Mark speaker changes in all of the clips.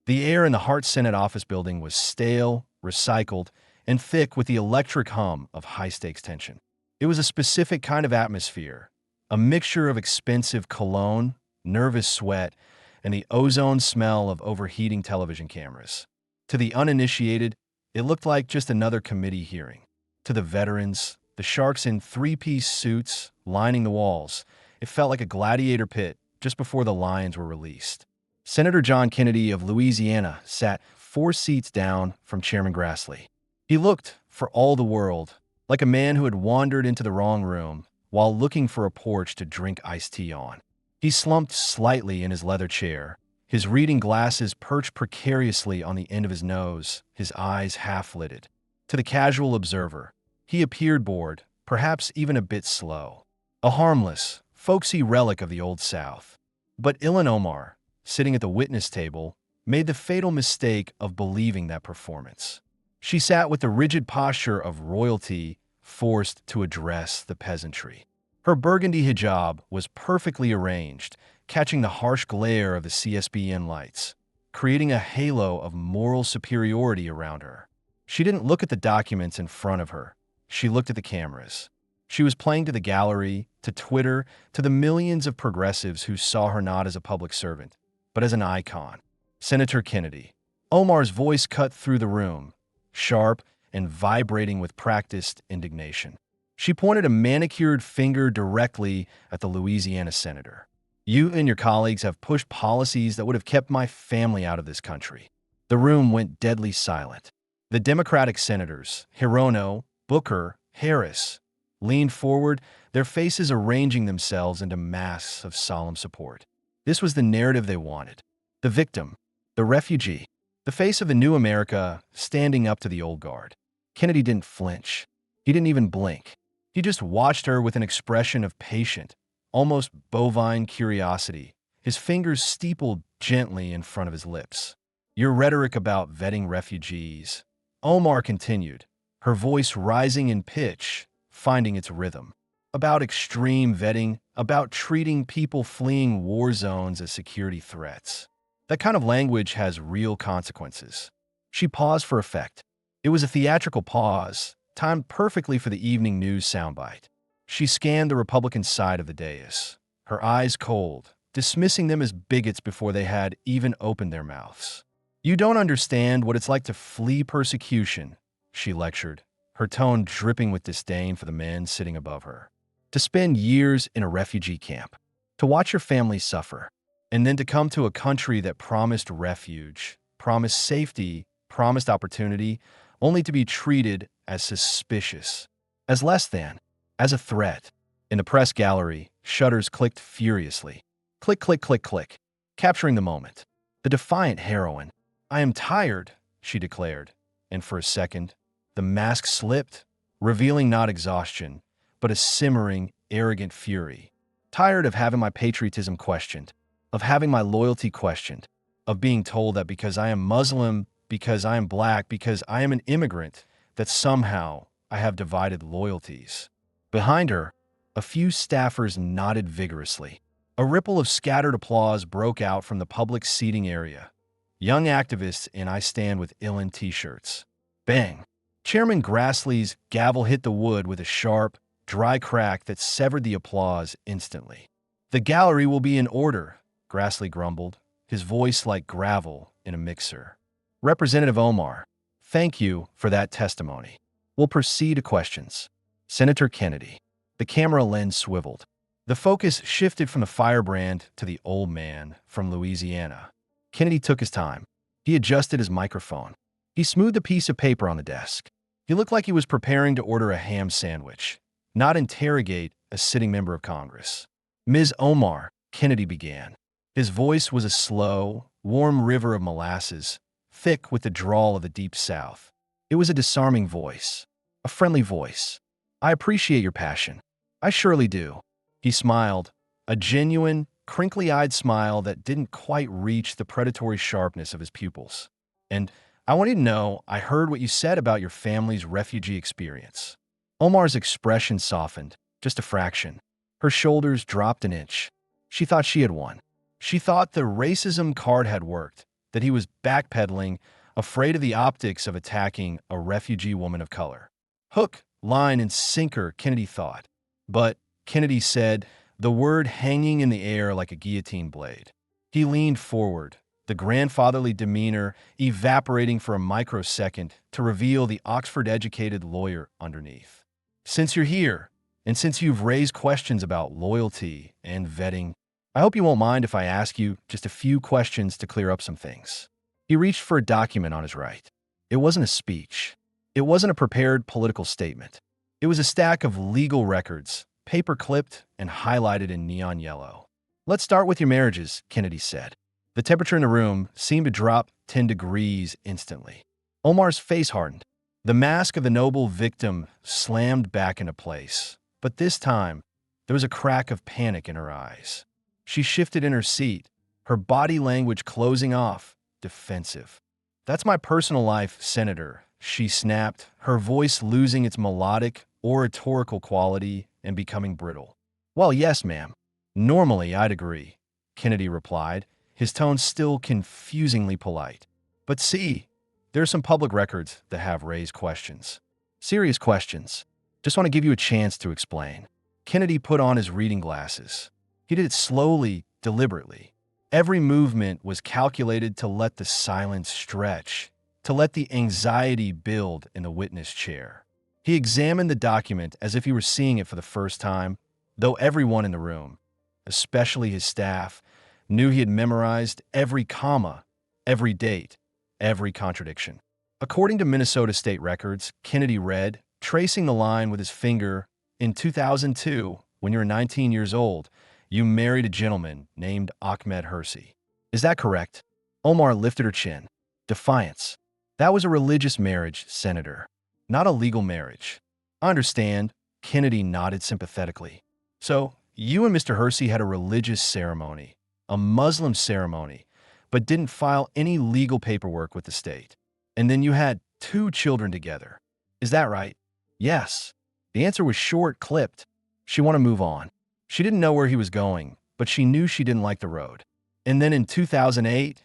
Speaker 1: The air in the Hart Senate office building was stale, recycled, and thick with the electric hum of high-stakes tension. It was a specific kind of atmosphere, a mixture of expensive cologne, nervous sweat, and the ozone smell of overheating television cameras. To the uninitiated, it looked like just another committee hearing. To the veterans, the sharks in three-piece suits lining the walls, it felt like a gladiator pit just before the lions were released. Senator John Kennedy of Louisiana sat 4 seats down from Chairman Grassley. He looked, for all the world, like a man who had wandered into the wrong room while looking for a porch to drink iced tea on. He slumped slightly in his leather chair, his reading glasses perched precariously on the end of his nose, his eyes half-lidded. To the casual observer, he appeared bored, perhaps even a bit slow. A harmless, folksy relic of the Old South. But Ilhan Omar, sitting at the witness table, made the fatal mistake of believing that performance. She sat with the rigid posture of royalty forced to address the peasantry. Her burgundy hijab was perfectly arranged, catching the harsh glare of the CSBN lights, creating a halo of moral superiority around her. She didn't look at the documents in front of her. She looked at the cameras. She was playing to the gallery, to Twitter, to the millions of progressives who saw her not as a public servant, but as an icon. Senator Kennedy. Omar's voice cut through the room, sharp and vibrating with practiced indignation. She pointed a manicured finger directly at the Louisiana senator. You and your colleagues have pushed policies that would have kept my family out of this country. The room went deadly silent. The Democratic senators, Hirono, Booker, Harris, leaned forward, their faces arranging themselves into masks of solemn support. This was the narrative they wanted. The victim, the refugee, the face of a new America standing up to the old guard. Kennedy didn't flinch. He didn't even blink. He just watched her with an expression of patient, almost bovine curiosity, his fingers steepled gently in front of his lips. Your rhetoric about vetting refugees, Omar continued, her voice rising in pitch, finding its rhythm. About extreme vetting, about treating people fleeing war zones as security threats. That kind of language has real consequences. She paused for effect. It was a theatrical pause, timed perfectly for the evening news soundbite. She scanned the Republican side of the dais, her eyes cold, dismissing them as bigots before they had even opened their mouths. You don't understand what it's like to flee persecution, she lectured, her tone dripping with disdain for the men sitting above her. To spend years in a refugee camp, to watch your family suffer, and then to come to a country that promised refuge, promised safety, promised opportunity, only to be treated as suspicious, as less than, as a threat. In the press gallery, shutters clicked furiously. Click, click, click, click, capturing the moment. The defiant heroine. I am tired, she declared, and for a second, the mask slipped, revealing not exhaustion, but a simmering, arrogant fury. Tired of having my patriotism questioned, of having my loyalty questioned, of being told that because I am Muslim, because I am black, because I am an immigrant, that somehow I have divided loyalties. Behind her, a few staffers nodded vigorously. A ripple of scattered applause broke out from the public seating area. Young activists in I Stand with Ilhan t-shirts. Bang! Chairman Grassley's gavel hit the wood with a sharp, dry crack that severed the applause instantly. The gallery will be in order, Grassley grumbled, his voice like gravel in a mixer. Representative Omar, thank you for that testimony. We'll proceed to questions. Senator Kennedy. The camera lens swiveled. The focus shifted from the firebrand to the old man from Louisiana. Kennedy took his time. He adjusted his microphone. He smoothed a piece of paper on the desk. He looked like he was preparing to order a ham sandwich, not interrogate a sitting member of Congress. Ms. Omar, Kennedy began. His voice was a slow, warm river of molasses, thick with the drawl of the Deep South. It was a disarming voice, a friendly voice. I appreciate your passion. I surely do. He smiled, a genuine, crinkly-eyed smile that didn't quite reach the predatory sharpness of his pupils. And I want you to know I heard what you said about your family's refugee experience. Omar's expression softened, just a fraction. Her shoulders dropped an inch. She thought she had won. She thought the racism card had worked, that he was backpedaling, afraid of the optics of attacking a refugee woman of color. Hook, line, and sinker, Kennedy thought. But, Kennedy said, the word hanging in the air like a guillotine blade. He leaned forward, the grandfatherly demeanor evaporating for a microsecond to reveal the Oxford-educated lawyer underneath. Since you're here, and since you've raised questions about loyalty and vetting, I hope you won't mind if I ask you just a few questions to clear up some things. He reached for a document on his right. It wasn't a speech. It wasn't a prepared political statement. It was a stack of legal records, paper-clipped and highlighted in neon yellow. Let's start with your marriages, Kennedy said. The temperature in the room seemed to drop 10 degrees instantly. Omar's face hardened. The mask of the noble victim slammed back into place. But this time, there was a crack of panic in her eyes. She shifted in her seat, her body language closing off, defensive. That's my personal life, Senator, she snapped, her voice losing its melodic, oratorical quality and becoming brittle. Well, yes, ma'am. Normally, I'd agree, Kennedy replied, his tone still confusingly polite. But see, there are some public records that have raised questions. Serious questions. Just want to give you a chance to explain. Kennedy put on his reading glasses. He did it slowly, deliberately. Every movement was calculated to let the silence stretch, to let the anxiety build in the witness chair. He examined the document as if he were seeing it for the first time, though everyone in the room, especially his staff, knew he had memorized every comma, every date, every contradiction. According to Minnesota state records, Kennedy read, tracing the line with his finger, in 2002, when you were 19 years old, you married a gentleman named Ahmed Nur. Is that correct? Omar lifted her chin. Defiance. That was a religious marriage, Senator, not a legal marriage. I understand. Kennedy nodded sympathetically. So, you and Mr. Hersey had a religious ceremony, a Muslim ceremony, but didn't file any legal paperwork with the state. And then you had 2 children together. Is that right? Yes. The answer was short, clipped. She wanted to move on. She didn't know where he was going, but she knew she didn't like the road. And then in 2008,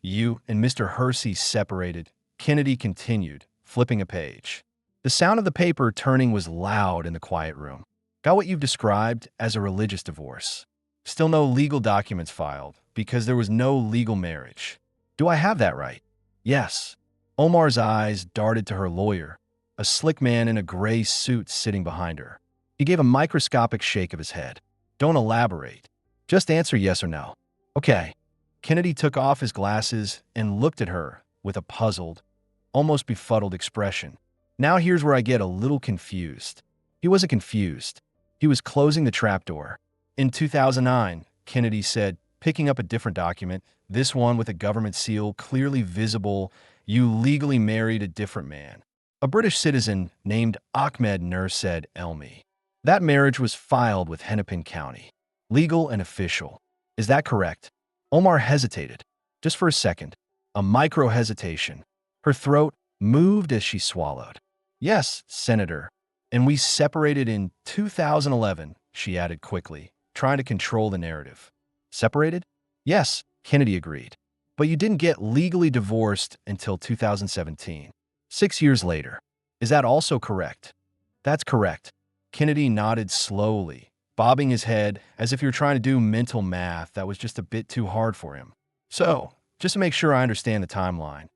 Speaker 1: you and Mr. Hersey separated. Kennedy continued, flipping a page. The sound of the paper turning was loud in the quiet room. Got what you've described as a religious divorce. Still no legal documents filed, because there was no legal marriage. Do I have that right? Yes. Omar's eyes darted to her lawyer, a slick man in a gray suit sitting behind her. He gave a microscopic shake of his head. Don't elaborate. Just answer yes or no. Okay. Kennedy took off his glasses and looked at her with a puzzled, almost befuddled expression. Now here's where I get a little confused. He wasn't confused. He was closing the trapdoor. In 2009, Kennedy said, picking up a different document, this one with a government seal clearly visible, you legally married a different man, a British citizen named Ahmed Nur Said Elmi. That marriage was filed with Hennepin County, legal and official. Is that correct? Omar hesitated, just for a second, a micro-hesitation. Her throat moved as she swallowed. Yes, Senator. And we separated in 2011, she added quickly, trying to control the narrative. Separated? Yes, Kennedy agreed. But you didn't get legally divorced until 2017. 6 years later. Is that also correct? That's correct. Kennedy nodded slowly, bobbing his head as if he were trying to do mental math that was just a bit too hard for him. So, just to make sure I understand the timeline,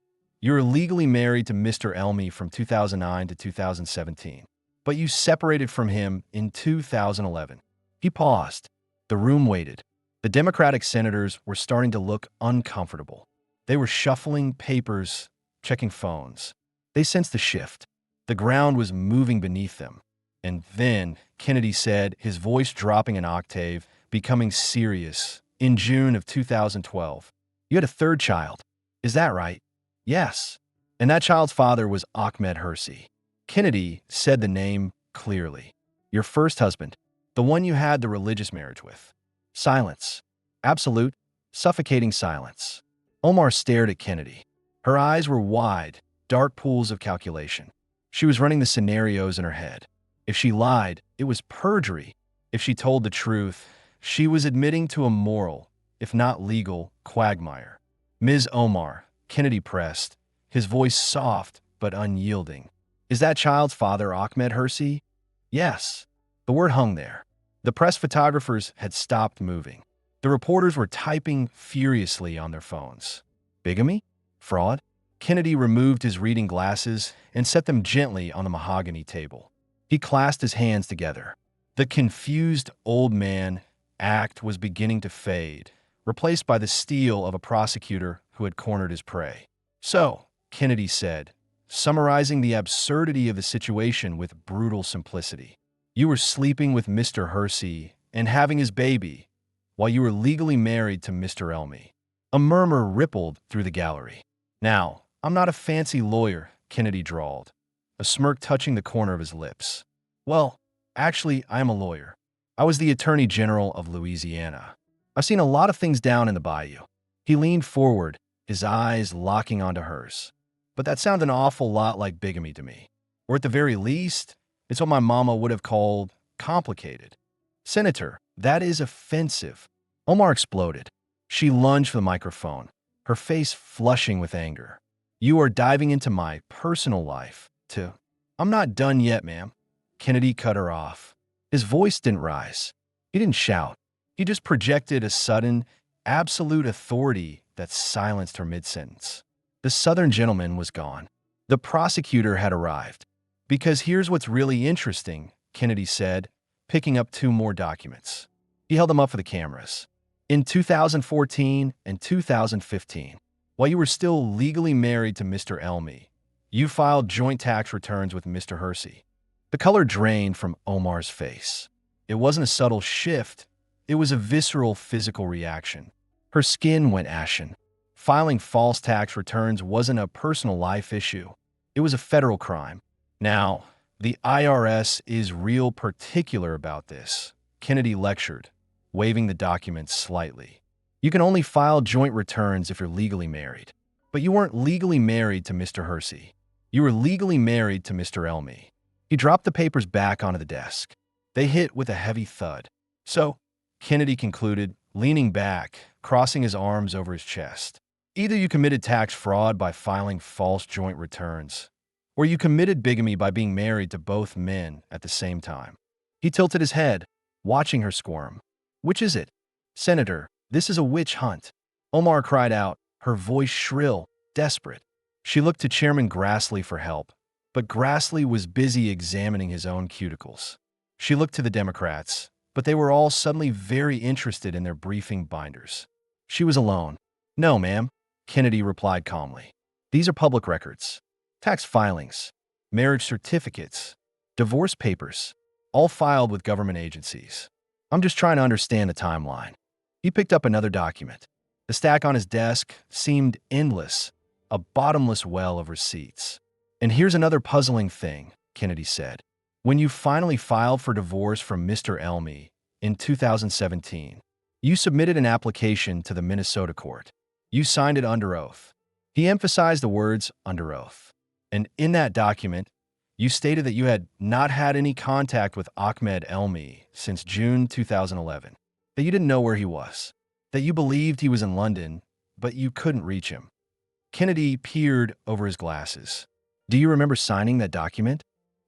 Speaker 1: you were legally married to Mr. Elmi from 2009 to 2017, but you separated from him in 2011. He paused. The room waited. The Democratic senators were starting to look uncomfortable. They were shuffling papers, checking phones. They sensed the shift. The ground was moving beneath them. And then, Kennedy said, his voice dropping an octave, becoming serious, in June of 2012. You had a 3rd child. Is that right? Yes. And that child's father was Ahmed Nur. Kennedy said the name clearly. Your first husband, the one you had the religious marriage with. Silence. Absolute, suffocating silence. Omar stared at Kennedy. Her eyes were wide, dark pools of calculation. She was running the scenarios in her head. If she lied, it was perjury. If she told the truth, she was admitting to a moral, if not legal, quagmire. Ms. Omar, Kennedy pressed, his voice soft but unyielding. Is that child's father Ahmed Hersi? Yes. The word hung there. The press photographers had stopped moving. The reporters were typing furiously on their phones. Bigamy? Fraud? Kennedy removed his reading glasses and set them gently on the mahogany table. He clasped his hands together. The confused old man act was beginning to fade, replaced by the steel of a prosecutor who had cornered his prey. So, Kennedy said, summarizing the absurdity of the situation with brutal simplicity. You were sleeping with Mr. Hersi and having his baby while you were legally married to Mr. Elmi. A murmur rippled through the gallery. Now, I'm not a fancy lawyer, Kennedy drawled, a smirk touching the corner of his lips. Well, actually, I am a lawyer. I was the Attorney General of Louisiana. I've seen a lot of things down in the bayou. He leaned forward, his eyes locking onto hers. But that sounded an awful lot like bigamy to me. Or at the very least, it's what my mama would have called complicated. Senator, that is offensive. Omar exploded. She lunged for the microphone, her face flushing with anger. You are diving into my personal life, too. I'm not done yet, ma'am. Kennedy cut her off. His voice didn't rise. He didn't shout. He just projected a sudden, absolute authority that silenced her mid-sentence. The Southern gentleman was gone. The prosecutor had arrived. Because here's what's really interesting, Kennedy said, picking up 2 more documents. He held them up for the cameras. In 2014 and 2015, while you were still legally married to Mr. Elmi, you filed joint tax returns with Mr. Hersi. The color drained from Omar's face. It wasn't a subtle shift. It was a visceral physical reaction. Her skin went ashen. Filing false tax returns wasn't a personal life issue. It was a federal crime. Now, the IRS is real particular about this, Kennedy lectured, waving the documents slightly. You can only file joint returns if you're legally married. But you weren't legally married to Mr. Hersi. You were legally married to Mr. Elmi. He dropped the papers back onto the desk. They hit with a heavy thud. So, Kennedy concluded, leaning back, crossing his arms over his chest. Either you committed tax fraud by filing false joint returns, or you committed bigamy by being married to both men at the same time. He tilted his head, watching her squirm. Which is it? Senator, this is a witch hunt. Omar cried out, her voice shrill, desperate. She looked to Chairman Grassley for help, but Grassley was busy examining his own cuticles. She looked to the Democrats, but they were all suddenly very interested in their briefing binders. She was alone. No, ma'am, Kennedy replied calmly. These are public records. Tax filings, marriage certificates, divorce papers, all filed with government agencies. I'm just trying to understand the timeline. He picked up another document. The stack on his desk seemed endless, a bottomless well of receipts. And here's another puzzling thing, Kennedy said. When you finally filed for divorce from Mr. Elmi in 2017, you submitted an application to the Minnesota court. You signed it under oath. He emphasized the words under oath. And in that document, you stated that you had not had any contact with Ahmed Elmi since June 2011, that you didn't know where he was, that you believed he was in London, but you couldn't reach him. Kennedy peered over his glasses. Do you remember signing that document?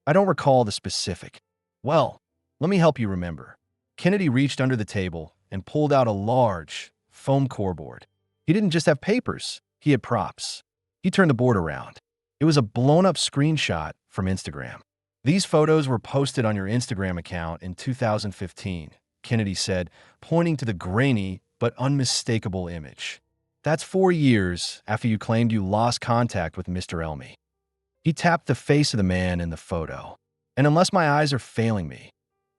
Speaker 1: I don't recall the specific. Well, let me help you remember. Kennedy reached under the table and pulled out a large foam core board. He didn't just have papers, he had props. He turned the board around. It was a blown-up screenshot from Instagram. These photos were posted on your Instagram account in 2015, Kennedy said, pointing to the grainy but unmistakable image. That's 4 years after you claimed you lost contact with Mr. Elmi. He tapped the face of the man in the photo. And unless my eyes are failing me,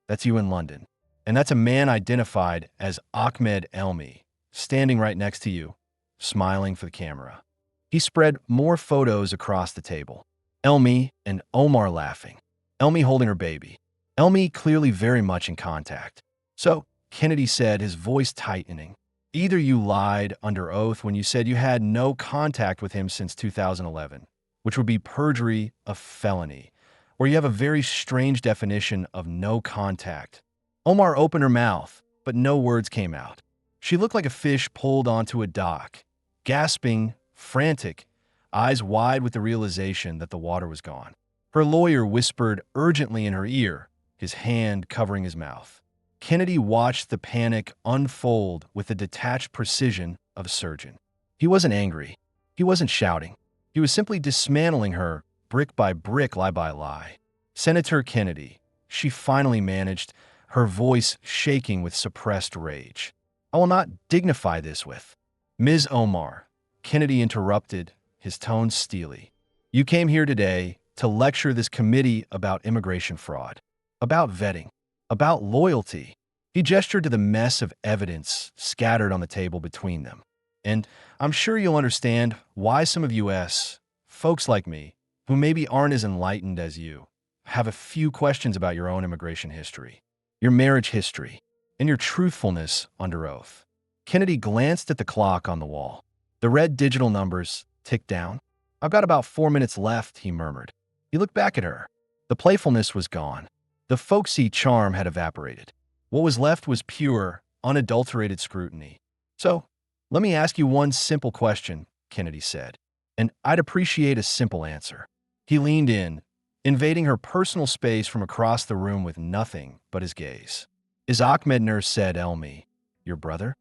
Speaker 1: that's you in London. And that's a man identified as Ahmed Elmi, standing right next to you, smiling for the camera. He spread more photos across the table. Elmi and Omar laughing. Elmi holding her baby. Elmi clearly very much in contact. So, Kennedy said, his voice tightening, either you lied under oath when you said you had no contact with him since 2011, which would be perjury, a felony, or you have a very strange definition of no contact. Omar opened her mouth, but no words came out. She looked like a fish pulled onto a dock, gasping, frantic, eyes wide with the realization that the water was gone. Her lawyer whispered urgently in her ear, his hand covering his mouth. Kennedy watched the panic unfold with the detached precision of a surgeon. He wasn't angry. He wasn't shouting. He was simply dismantling her, brick by brick, lie by lie. Senator Kennedy, she finally managed, her voice shaking with suppressed rage. I will not dignify this with. Ms. Omar, Kennedy interrupted, his tone steely. You came here today to lecture this committee about immigration fraud, about vetting, about loyalty. He gestured to the mess of evidence scattered on the table between them. And I'm sure you'll understand why some of us, folks like me, who maybe aren't as enlightened as you, have a few questions about your own immigration history, your marriage history, and your truthfulness under oath. Kennedy glanced at the clock on the wall. The red digital numbers ticked down. I've got about 4 minutes left, he murmured. He looked back at her. The playfulness was gone. The folksy charm had evaporated. What was left was pure, unadulterated scrutiny. So, let me ask you one simple question, Kennedy said, and I'd appreciate a simple answer. He leaned in, invading her personal space from across the room with nothing but his gaze. Is Ahmed Nur Said Elmi your brother?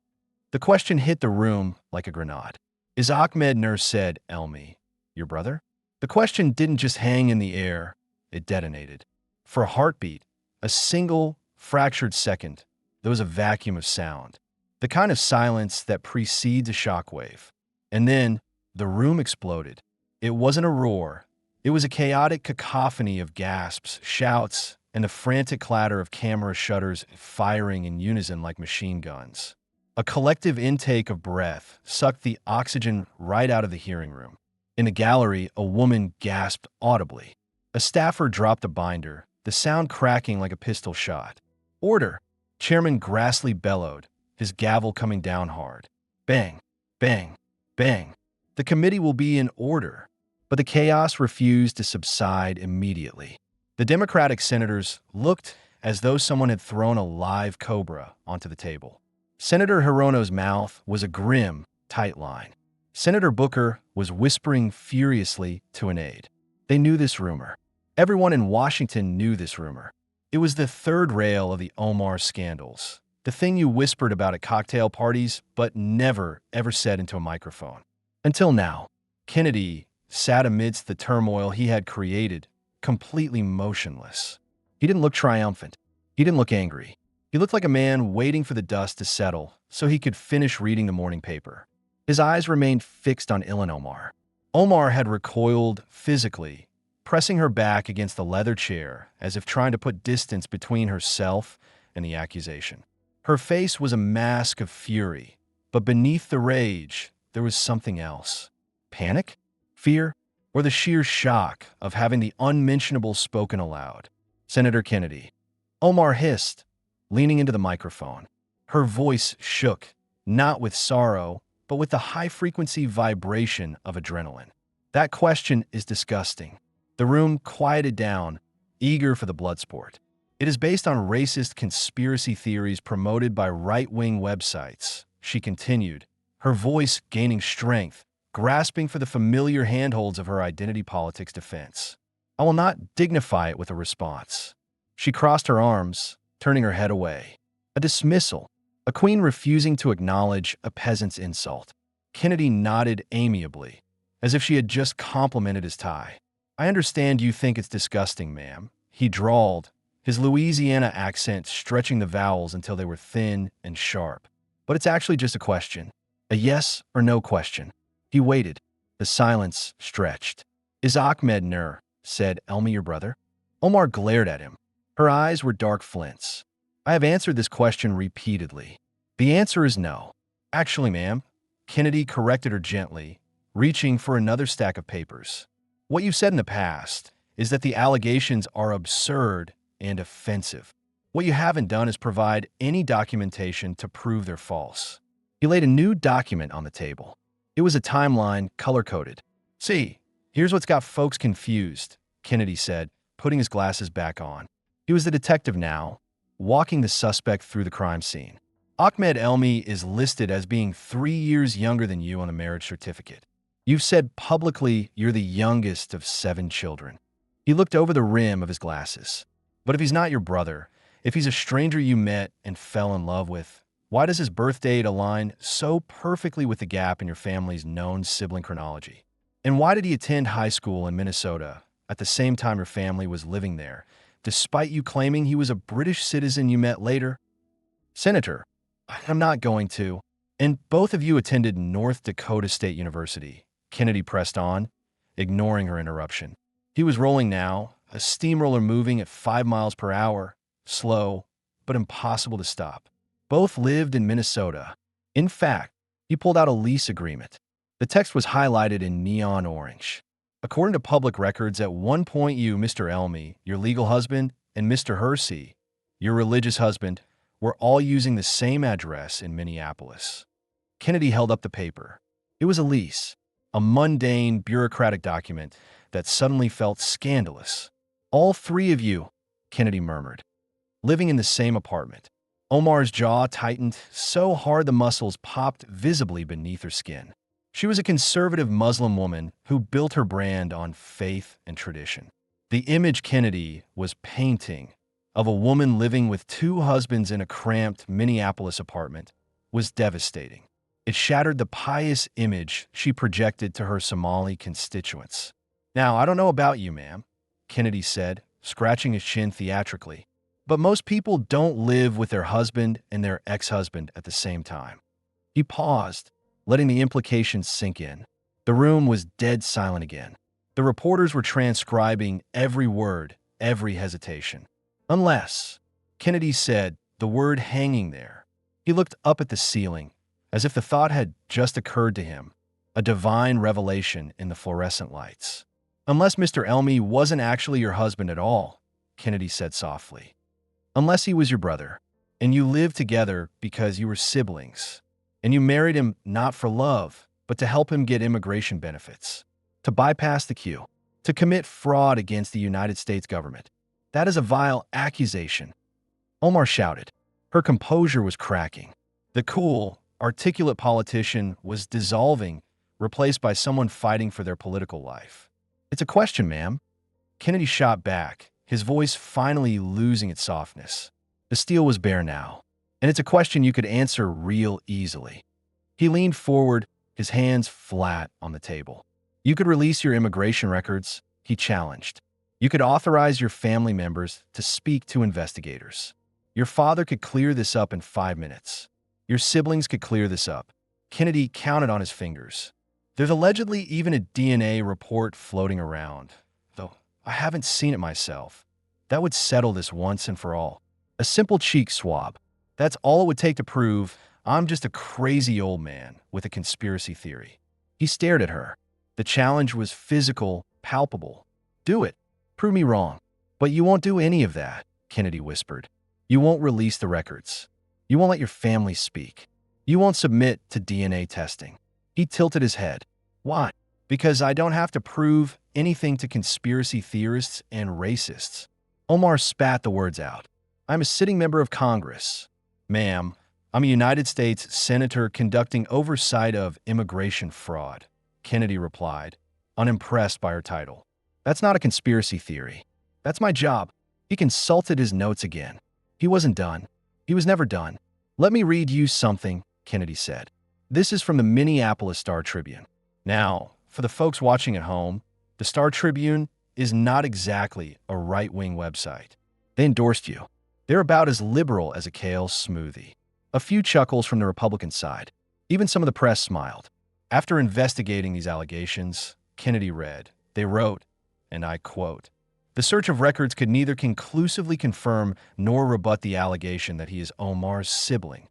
Speaker 1: The question hit the room like a grenade. Is Ahmed Nur Said Elmi your brother? The question didn't just hang in the air, it detonated. For a heartbeat, a single, fractured second, there was a vacuum of sound, the kind of silence that precedes a shockwave. And then, the room exploded. It wasn't a roar. It was a chaotic cacophony of gasps, shouts, and the frantic clatter of camera shutters firing in unison like machine guns. A collective intake of breath sucked the oxygen right out of the hearing room. In the gallery, a woman gasped audibly. A staffer dropped a binder, the sound cracking like a pistol shot. Order! Chairman Grassley bellowed, his gavel coming down hard. Bang, bang, bang. The committee will be in order. But the chaos refused to subside immediately. The Democratic senators looked as though someone had thrown a live cobra onto the table. Senator Hirono's mouth was a grim, tight line. Senator Booker was whispering furiously to an aide. They knew this rumor. Everyone in Washington knew this rumor. It was the third rail of the OMAR'S scandals, the thing you whispered about at cocktail parties but never, ever said into a microphone. Until now, Kennedy sat amidst the turmoil he had created, completely motionless. He didn't look triumphant. He didn't look angry. He looked like a man waiting for the dust to settle so he could finish reading the morning paper. His eyes remained fixed on Ilhan Omar. Omar had recoiled physically, pressing her back against the leather chair as if trying to put distance between herself and the accusation. Her face was a mask of fury, but beneath the rage, there was something else. Panic? Fear? Or the sheer shock of having the unmentionable spoken aloud? Senator Kennedy. Omar hissed, leaning into the microphone. Her voice shook, not with sorrow, but with the high-frequency vibration of adrenaline. That question is disgusting. The room quieted down, eager for the blood sport. It is based on racist conspiracy theories promoted by right-wing websites, she continued, her voice gaining strength, grasping for the familiar handholds of her identity politics defense. I will not dignify it with a response. She crossed her arms, turning her head away. A dismissal, a queen refusing to acknowledge a peasant's insult. Kennedy nodded amiably, as if she had just complimented his tie. I understand you think it's disgusting, ma'am, he drawled, his Louisiana accent stretching the vowels until they were thin and sharp. But it's actually just a question. A yes or no question. He waited. The silence stretched. Is Ahmed Nur Said Elmi your brother? Omar glared at him. Her eyes were dark flints. I have answered this question repeatedly. The answer is no. Actually, ma'am, Kennedy corrected her gently, reaching for another stack of papers. What you've said in the past is that the allegations are absurd and offensive. What you haven't done is provide any documentation to prove they're false. He laid a new document on the table. It was a timeline color-coded. See, here's what's got folks confused, Kennedy said, putting his glasses back on. He was the detective now, walking the suspect through the crime scene. Ahmed Elmi is listed as being 3 years younger than you on the marriage certificate. You've said publicly you're the youngest of 7 children. He looked over the rim of his glasses. But if he's not your brother, if he's a stranger you met and fell in love with, why does his birth date align so perfectly with the gap in your family's known sibling chronology? And why did he attend high school in Minnesota at the same time your family was living there, despite you claiming he was a British citizen you met later? Senator, I'm not going to. And both of you attended North Dakota State University, Kennedy pressed on, ignoring her interruption. He was rolling now, a steamroller moving at 5 miles per hour, slow, but impossible to stop. Both lived in Minnesota. In fact, he pulled out a lease agreement. The text was highlighted in neon orange. According to public records, at one point you, Mr. Elmi, your legal husband, and Mr. Hersey, your religious husband, were all using the same address in Minneapolis. Kennedy held up the paper. It was a lease, a mundane, bureaucratic document that suddenly felt scandalous. All 3 of you, Kennedy murmured, living in the same apartment. Omar's jaw tightened so hard the muscles popped visibly beneath her skin. She was a conservative Muslim woman who built her brand on faith and tradition. The image Kennedy was painting of a woman living with 2 husbands in a cramped Minneapolis apartment was devastating. It shattered the pious image she projected to her Somali constituents. Now, I don't know about you, ma'am, Kennedy said, scratching his chin theatrically, but most people don't live with their husband and their ex-husband at the same time. He paused, letting the implications sink in. The room was dead silent again. The reporters were transcribing every word, every hesitation. Unless, Kennedy said, the word hanging there. He looked up at the ceiling, as if the thought had just occurred to him, a divine revelation in the fluorescent lights. Unless Mr. Elmi wasn't actually your husband at all, Kennedy said softly. Unless he was your brother, and you lived together because you were siblings, and you married him not for love, but to help him get immigration benefits, to bypass the queue, to commit fraud against the United States government. That is a vile accusation. Omar shouted. Her composure was cracking. The cool, articulate politician was dissolving, replaced by someone fighting for their political life. It's a question, ma'am. Kennedy shot back, his voice finally losing its softness. The steel was bare now, and it's a question you could answer real easily. He leaned forward, his hands flat on the table. You could release your immigration records, he challenged. You could authorize your family members to speak to investigators. Your father could clear this up in 5 minutes. Your siblings could clear this up. Kennedy counted on his fingers. There's allegedly even a DNA report floating around, though I haven't seen it myself. That would settle this once and for all. A simple cheek swab. That's all it would take to prove I'm just a crazy old man with a conspiracy theory. He stared at her. The challenge was physical, palpable. Do it. Prove me wrong. But you won't do any of that, Kennedy whispered. You won't release the records. You won't let your family speak. You won't submit to DNA testing. He tilted his head. Why? Because I don't have to prove anything to conspiracy theorists and racists. Omar spat the words out. I'm a sitting member of Congress. Ma'am, I'm a United States senator conducting oversight of immigration fraud, Kennedy replied, unimpressed by her title. That's not a conspiracy theory. That's my job. He consulted his notes again. He wasn't done. He was never done. Let me read you something, Kennedy said. This is from the Minneapolis Star-Tribune. Now, for the folks watching at home, the Star-Tribune is not exactly a right-wing website. They endorsed you. They're about as liberal as a kale smoothie. A few chuckles from the Republican side. Even some of the press smiled. After investigating these allegations, Kennedy read, they wrote, and I quote, the search of records could neither conclusively confirm nor rebut the allegation that he is Omar's sibling.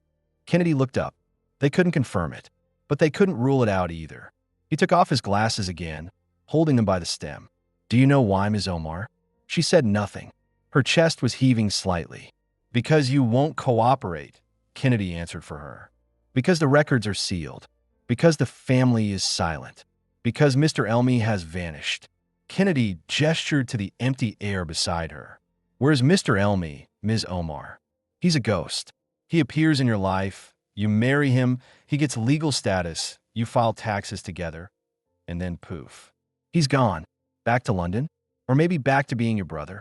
Speaker 1: Kennedy looked up. They couldn't confirm it, but they couldn't rule it out either. He took off his glasses again, holding them by the stem. Do you know why, Ms. Omar? She said nothing. Her chest was heaving slightly. Because you won't cooperate, Kennedy answered for her. Because the records are sealed. Because the family is silent. Because Mr. Elmi has vanished. Kennedy gestured to the empty air beside her. Where's Mr. Elmi, Ms. Omar? He's a ghost. He appears in your life, you marry him, he gets legal status, you file taxes together, and then poof. He's gone. Back to London? Or maybe back to being your brother?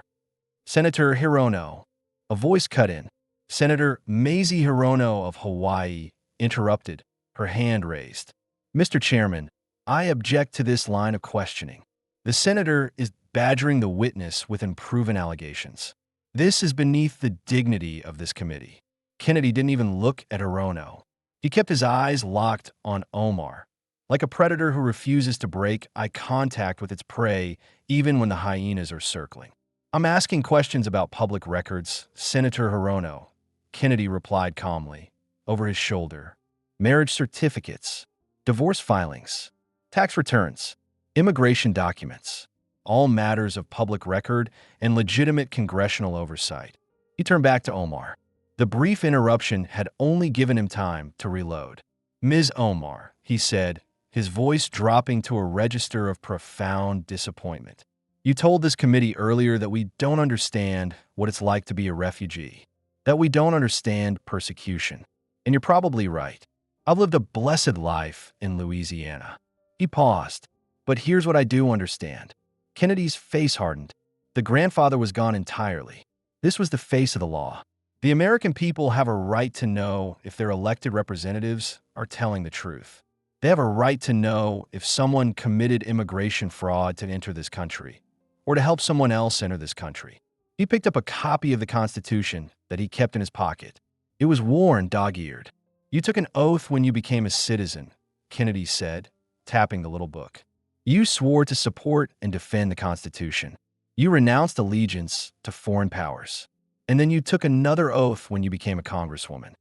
Speaker 1: Senator Hirono. A voice cut in. Senator Mazie Hirono of Hawaii interrupted, her hand raised. Mr. Chairman, I object to this line of questioning. The senator is badgering the witness with unproven allegations. This is beneath the dignity of this committee. Kennedy didn't even look at Hirono. He kept his eyes locked on Omar, like a predator who refuses to break eye contact with its prey even when the hyenas are circling. I'm asking questions about public records, Senator Hirono, Kennedy replied calmly, over his shoulder. Marriage certificates, divorce filings, tax returns, immigration documents, all matters of public record and legitimate congressional oversight. He turned back to Omar. The brief interruption had only given him time to reload. Ms. Omar, he said, his voice dropping to a register of profound disappointment. You told this committee earlier that we don't understand what it's like to be a refugee, that we don't understand persecution. And you're probably right. I've lived a blessed life in Louisiana. He paused. But here's what I do understand. Kennedy's face hardened. The grandfather was gone entirely. This was the face of the law. The American people have a right to know if their elected representatives are telling the truth. They have a right to know if someone committed immigration fraud to enter this country, or to help someone else enter this country. He picked up a copy of the Constitution that he kept in his pocket. It was worn dog-eared. You took an oath when you became a citizen, Kennedy said, tapping the little book. You swore to support and defend the Constitution. You renounced allegiance to foreign powers. And then you took another oath when you became a congresswoman.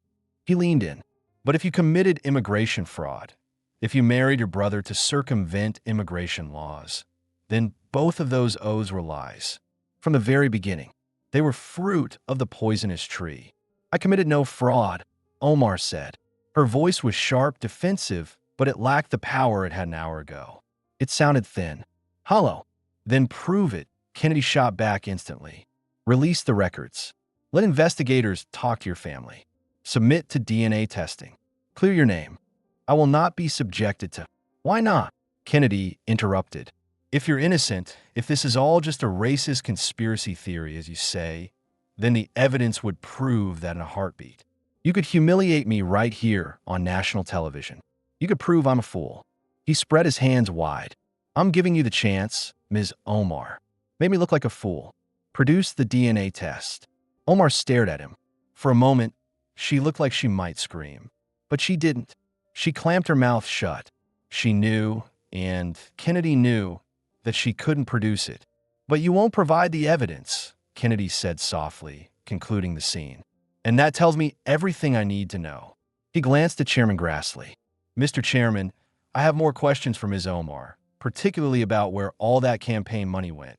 Speaker 1: He leaned in. But if you committed immigration fraud, if you married your brother to circumvent immigration laws, then both of those oaths were lies. From the very beginning, they were fruit of the poisonous tree. I committed no fraud, Omar said. Her voice was sharp, defensive, but it lacked the power it had an hour ago. It sounded thin, hollow. Then prove it, Kennedy shot back instantly. Release the records. Let investigators talk to your family. Submit to DNA testing. Clear your name. I will not be subjected to. Why not? Kennedy interrupted. If you're innocent, if this is all just a racist conspiracy theory, as you say, then the evidence would prove that in a heartbeat. You could humiliate me right here on national television. You could prove I'm a fool. He spread his hands wide. I'm giving you the chance, Ms. Omar. Make me look like a fool. Produce the DNA test. Omar stared at him. For a moment, she looked like she might scream. But she didn't. She clamped her mouth shut. She knew, and Kennedy knew, that she couldn't produce it. But you won't provide the evidence, Kennedy said softly, concluding the scene. And that tells me everything I need to know. He glanced at Chairman Grassley. Mr. Chairman, I have more questions for Ms. Omar, particularly about where all that campaign money went.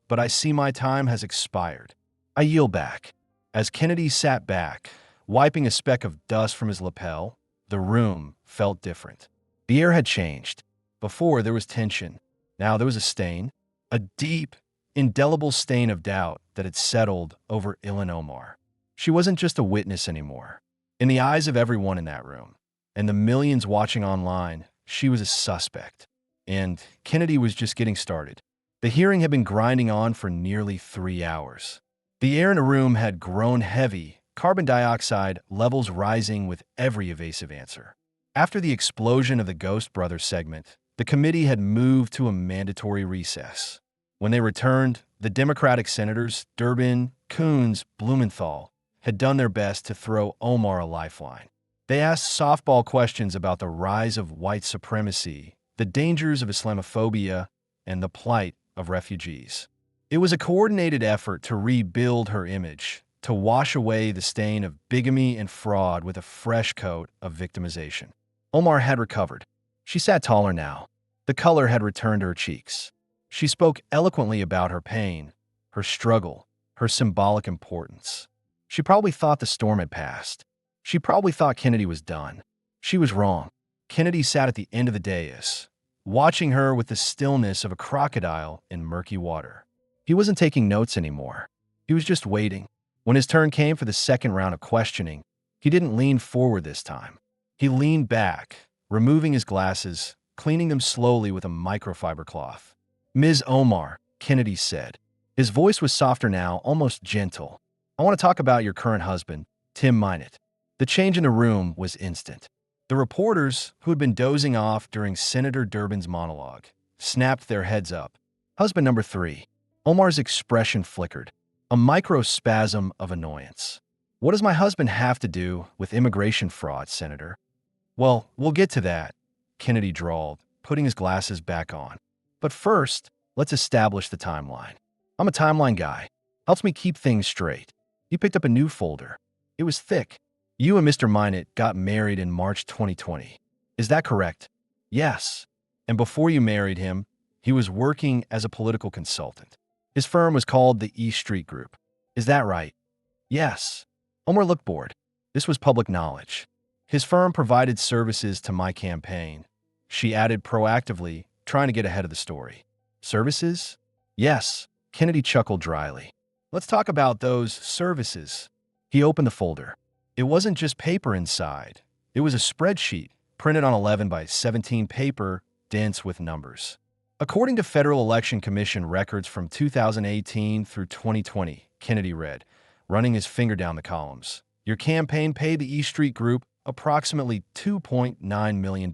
Speaker 1: But I see my time has expired. I yield back. As Kennedy sat back, wiping a speck of dust from his lapel, the room felt different. The air had changed. Before, there was tension. Now there was a stain, a deep, indelible stain of doubt that had settled over Ilhan Omar. She wasn't just a witness anymore. In the eyes of everyone in that room, and the millions watching online, she was a suspect. And Kennedy was just getting started. The hearing had been grinding on for nearly 3 hours. The air in the room had grown heavy, carbon dioxide levels rising with every evasive answer. After the explosion of the Ghost Brothers segment, the committee had moved to a mandatory recess. When they returned, the Democratic senators, Durbin, Coons, Blumenthal, had done their best to throw Omar a lifeline. They asked softball questions about the rise of white supremacy, the dangers of Islamophobia, and the plight of refugees. It was a coordinated effort to rebuild her image, to wash away the stain of bigamy and fraud with a fresh coat of victimization. Omar had recovered. She sat taller now. The color had returned to her cheeks. She spoke eloquently about her pain, her struggle, her symbolic importance. She probably thought the storm had passed. She probably thought Kennedy was done. She was wrong. Kennedy sat at the end of the dais, watching her with the stillness of a crocodile in murky water. He wasn't taking notes anymore. He was just waiting. When his turn came for the second round of questioning, He didn't lean forward this time. He leaned back, removing his glasses, cleaning them slowly with a microfiber cloth. "Ms. Omar," Kennedy said. His voice was softer now, almost gentle. "I want to talk about your current husband, Tim Minot." The change in the room was instant. The reporters, who had been dozing off during Senator Durbin's monologue, snapped their heads up. "Husband number 3. Omar's expression flickered, a microspasm of annoyance. "What does my husband have to do with immigration fraud, Senator?" "Well, we'll get to that," Kennedy drawled, putting his glasses back on. "But first, let's establish the timeline. I'm a timeline guy. Helps me keep things straight." He picked up a new folder. It was thick. "You and Mr. Minot got married in March 2020. Is that correct?" "Yes. And before you married him, he was working as a political consultant. His firm was called the East Street Group. Is that right?" "Yes." Omar looked bored. This was public knowledge. "His firm provided services to my campaign," she added proactively, trying to get ahead of the story. "Services?" "Yes." Kennedy chuckled dryly. "Let's talk about those services." He opened the folder. It wasn't just paper inside. It was a spreadsheet, printed on 11 by 17 paper, dense with numbers. "According to Federal Election Commission records from 2018 through 2020, Kennedy read, running his finger down the columns, "your campaign paid the East Street Group approximately $2.9 million.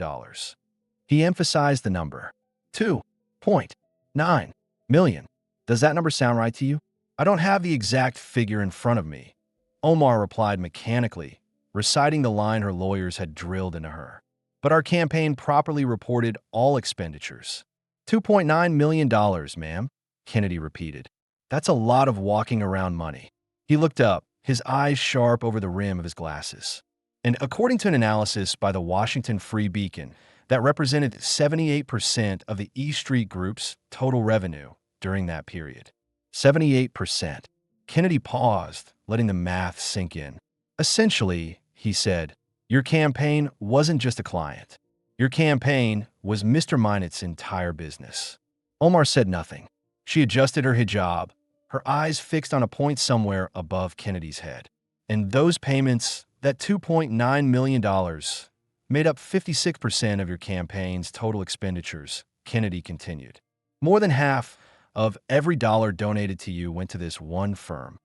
Speaker 1: He emphasized the number. $2.9 million. Does that number sound right to you? "I don't have the exact figure in front of me," Omar replied mechanically, reciting the line her lawyers had drilled into her. "But our campaign properly reported all expenditures." $2.9 million, ma'am," Kennedy repeated. "That's a lot of walking around money." He looked up, his eyes sharp over the rim of his glasses. "And according to an analysis by the Washington Free Beacon that represented 78% of the East Street Group's total revenue during that period." 78%. Kennedy paused, letting the math sink in. "Essentially," he said, "your campaign wasn't just a client. Your campaign was Mr. Minot's entire business." Omar said nothing. She adjusted her hijab, her eyes fixed on a point somewhere above Kennedy's head. "And those payments, that $2.9 million, made up 56% of your campaign's total expenditures," Kennedy continued. "More than half of every dollar donated to you went to this one firm."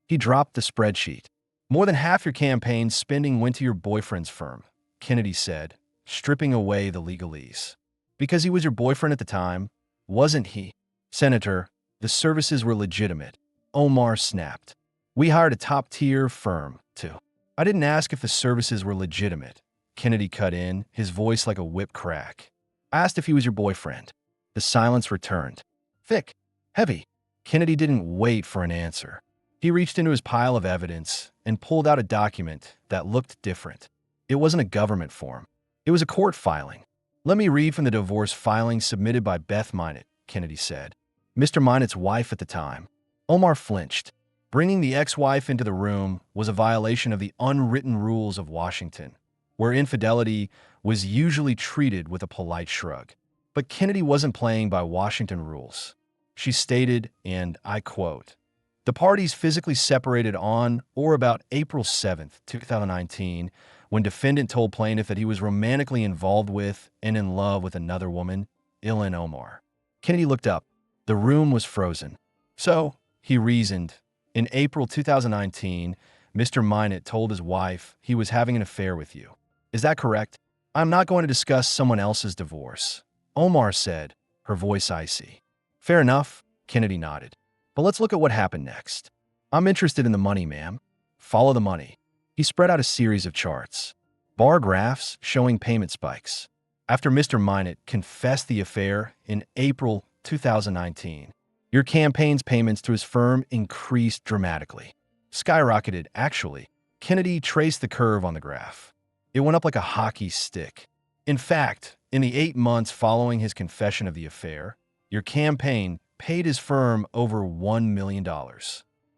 Speaker 1: He dropped the spreadsheet. "More than half your campaign's spending went to your boyfriend's firm," Kennedy said, stripping away the legalese. "Because he was your boyfriend at the time, wasn't he?" "Senator, the services were legitimate," Omar snapped. "We hired a top-tier firm, too." "I didn't ask if the services were legitimate," Kennedy cut in, his voice like a whip crack. "I asked if he was your boyfriend." The silence returned. Thick, heavy. Kennedy didn't wait for an answer. He reached into his pile of evidence and pulled out a document that looked different. It wasn't a government form. It was a court filing. "Let me read from the divorce filing submitted by Beth Minot," Kennedy said. Mr. Minot's wife at the time. Omar flinched. Bringing the ex-wife into the room was a violation of the unwritten rules of Washington, where infidelity was usually treated with a polite shrug. But Kennedy wasn't playing by Washington rules. She stated, and I quote, "The parties physically separated on or about April 7th, 2019, when defendant told plaintiff that he was romantically involved with and in love with another woman, Ilhan Omar." Kennedy looked up. The room was frozen. "So," he reasoned, "in April 2019, Mr. Minot told his wife he was having an affair with you. Is that correct?" "I'm not going to discuss someone else's divorce," Omar said, her voice icy. "Fair enough," Kennedy nodded. "But let's look at what happened next. I'm interested in the money, ma'am. Follow the money." He spread out a series of charts, bar graphs showing payment spikes. After Mr. Minot confessed the affair in April 2019, your campaign's payments to his firm increased dramatically. Skyrocketed, actually. Kennedy traced the curve on the graph. It went up like a hockey stick. In fact, in the 8 months following his confession of the affair, your campaign paid his firm over $1 million.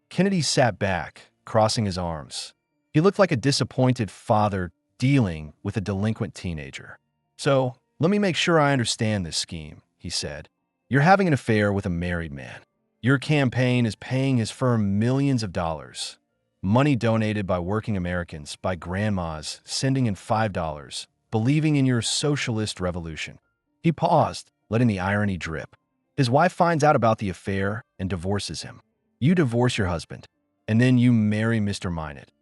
Speaker 1: Kennedy sat back, crossing his arms. He looked like a disappointed father dealing with a delinquent teenager. "So, let me make sure I understand this scheme," he said. "You're having an affair with a married man. Your campaign is paying his firm millions of dollars, Money donated by working Americans, by grandmas, sending in $5, believing in your socialist revolution. He paused, letting the irony drip. His wife finds out about the affair and divorces him. You divorce your husband, and then you marry Mr. Minot,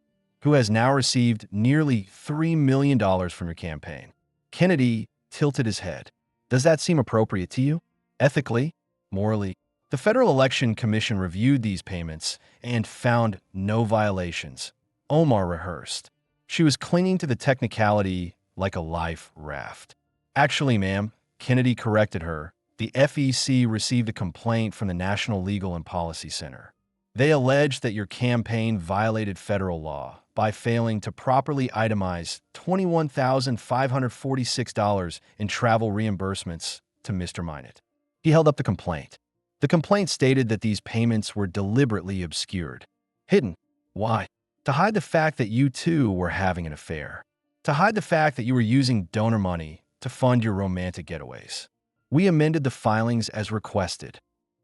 Speaker 1: who has now received nearly $3 million from your campaign. Kennedy tilted his head. Does that seem appropriate to you? Ethically? Morally? The Federal Election Commission reviewed these payments and found no violations. Omar rehearsed. She was clinging to the technicality like a life raft. Actually, ma'am, Kennedy corrected her, the FEC received a complaint from the National Legal and Policy Center. They alleged that your campaign violated federal law by failing to properly itemize $21,546 in travel reimbursements to Mr. Minot. He held up the complaint. The complaint stated that these payments were deliberately obscured. Hidden. Why? To hide the fact that you too were having an affair. To hide the fact that you were using donor money to fund your romantic getaways. We amended the filings as requested.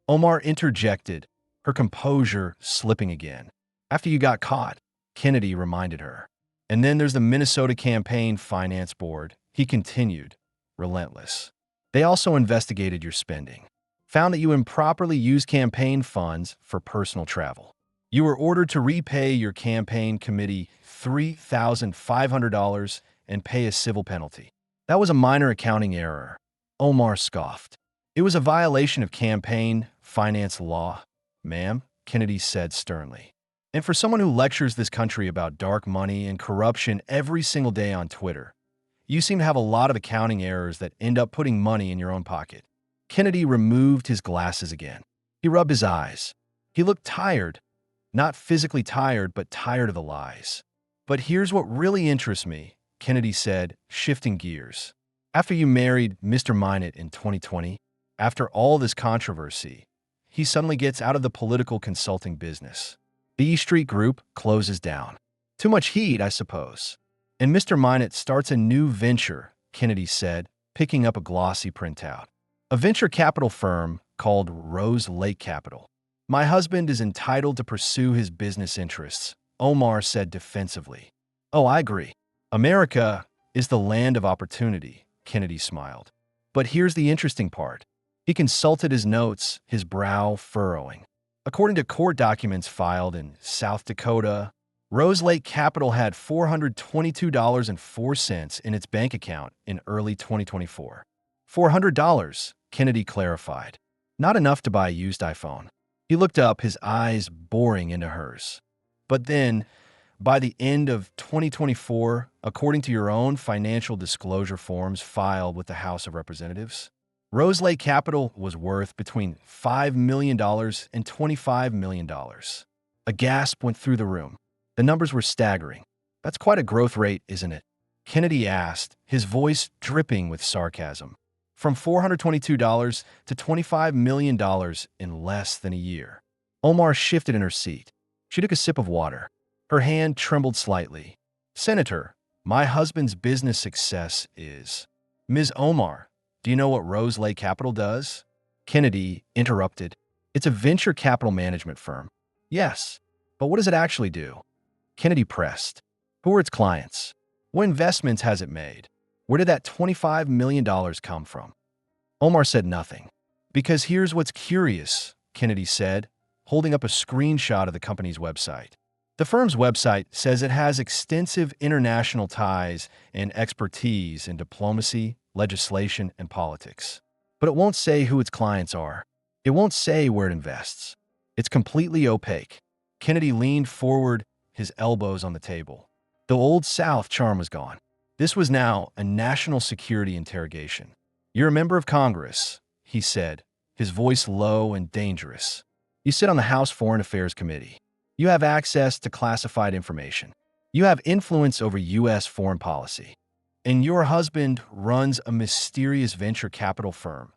Speaker 1: Omar interjected, her composure slipping again. After you got caught, Kennedy reminded her. And then there's the Minnesota Campaign Finance Board, he continued, relentless. They also investigated your spending, found that you improperly used campaign funds for personal travel. You were ordered to repay your campaign committee $3,500 and pay a civil penalty. That was a minor accounting error. Omar scoffed. It was a violation of campaign finance law, ma'am, Kennedy said sternly. And for someone who lectures this country about dark money and corruption every single day on Twitter, you seem to have a lot of accounting errors that end up putting money in your own pocket. Kennedy removed his glasses again. He rubbed his eyes. He looked tired. Not physically tired, but tired of the lies. But here's what really interests me, Kennedy said, shifting gears. After you married Mr. Minot in 2020, after all this controversy, he suddenly gets out of the political consulting business. The E Street Group closes down. Too much heat, I suppose. And Mr. Minot starts a new venture, Kennedy said, picking up a glossy printout. A venture capital firm called Rose Lake Capital. My husband is entitled to pursue his business interests, Omar said defensively. Oh, I agree. America is the land of opportunity, Kennedy smiled. But here's the interesting part. He consulted his notes, his brow furrowing. According to court documents filed in South Dakota, Rose Lake Capital had $422.04 in its bank account in early 2024. $400, Kennedy clarified. Not enough to buy a used iPhone. He looked up, his eyes boring into hers. But then, by the end of 2024, according to your own financial disclosure forms filed with the House of Representatives, Rose Lake Capital was worth between $5 million and $25 million. A gasp went through the room. The numbers were staggering. That's quite a growth rate, isn't it? Kennedy asked, his voice dripping with sarcasm. From $422 to $25 million in less than a year. Omar shifted in her seat. She took a sip of water. Her hand trembled slightly. Senator, my husband's business success is... Ms. Omar, do you know what Rose Lake Capital does? Kennedy interrupted. It's a venture capital management firm. Yes, but what does it actually do? Kennedy pressed. Who are its clients? What investments has it made? Where did that $25 million come from? Omar said nothing. Because here's what's curious, Kennedy said, holding up a screenshot of the company's website. The firm's website says it has extensive international ties and expertise in diplomacy, legislation, and politics. But it won't say who its clients are. It won't say where it invests. It's completely opaque. Kennedy leaned forward, his elbows on the table. The old South charm was gone. This was now a national security interrogation. You're a member of Congress, he said, his voice low and dangerous. You sit on the House Foreign Affairs Committee. You have access to classified information. You have influence over U.S. foreign policy. And your husband runs a mysterious venture capital firm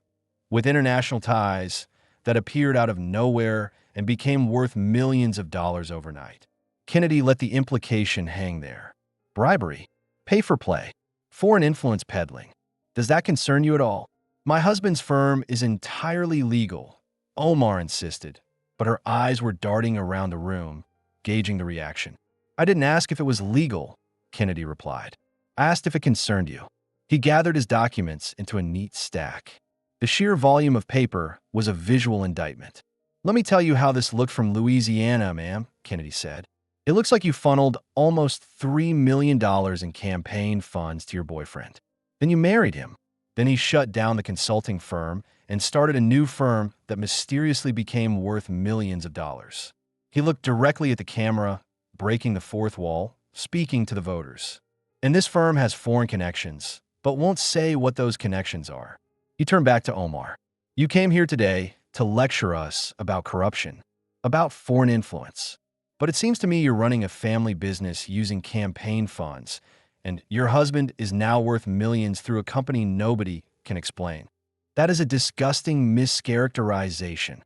Speaker 1: with international ties that appeared out of nowhere and became worth millions of dollars overnight. Kennedy let the implication hang there. Bribery, pay for play, foreign influence peddling. Does that concern you at all? My husband's firm is entirely legal, Omar insisted, but her eyes were darting around the room. gauging the reaction. "I didn't ask if it was legal," Kennedy replied. "I asked if it concerned you." He gathered his documents into a neat stack. The sheer volume of paper was a visual indictment. "Let me tell you how this looked from Louisiana, ma'am," Kennedy said. "It looks like you funneled almost $3 million in campaign funds to your boyfriend. Then you married him. Then he shut down the consulting firm and started a new firm that mysteriously became worth millions of dollars." He looked directly at the camera, breaking the fourth wall, speaking to the voters. "And this firm has foreign connections, but won't say what those connections are." He turned back to Omar. "You came here today to lecture us about corruption, about foreign influence. But it seems to me you're running a family business using campaign funds, and your husband is now worth millions through a company nobody can explain. That is a disgusting mischaracterization."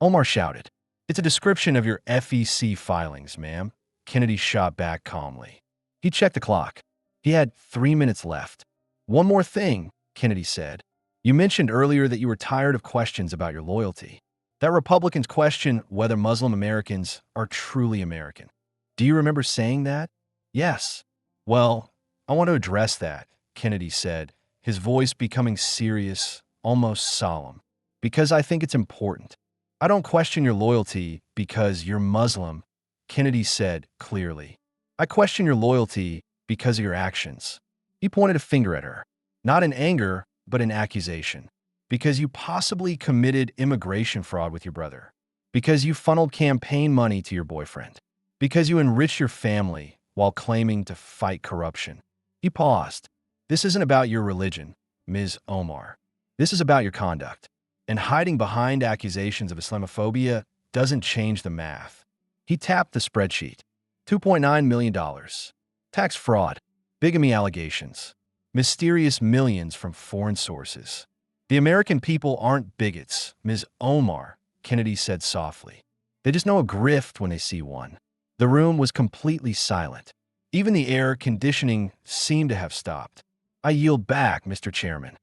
Speaker 1: Omar shouted. "It's a description of your FEC filings, ma'am," Kennedy shot back calmly. He checked the clock. He had 3 minutes left. "One more thing," Kennedy said. "You mentioned earlier that you were tired of questions about your loyalty. That Republicans question whether Muslim Americans are truly American. Do you remember saying that?" "Yes." "Well, I want to address that," Kennedy said, his voice becoming serious, almost solemn, "because I think it's important. I don't question your loyalty because you're Muslim," Kennedy said clearly. "I question your loyalty because of your actions." He pointed a finger at her, not in anger, but in accusation. "Because you possibly committed immigration fraud with your brother. Because you funneled campaign money to your boyfriend. Because you enriched your family while claiming to fight corruption." He paused. "This isn't about your religion, Ms. Omar. This is about your conduct. And hiding behind accusations of Islamophobia doesn't change the math." He tapped the spreadsheet. $2.9 million. Tax fraud. Bigamy allegations. Mysterious millions from foreign sources. "The American people aren't bigots, Ms. Omar," Kennedy said softly. "They just know a grift when they see one." The room was completely silent. Even the air conditioning seemed to have stopped. "I yield back, Mr. Chairman."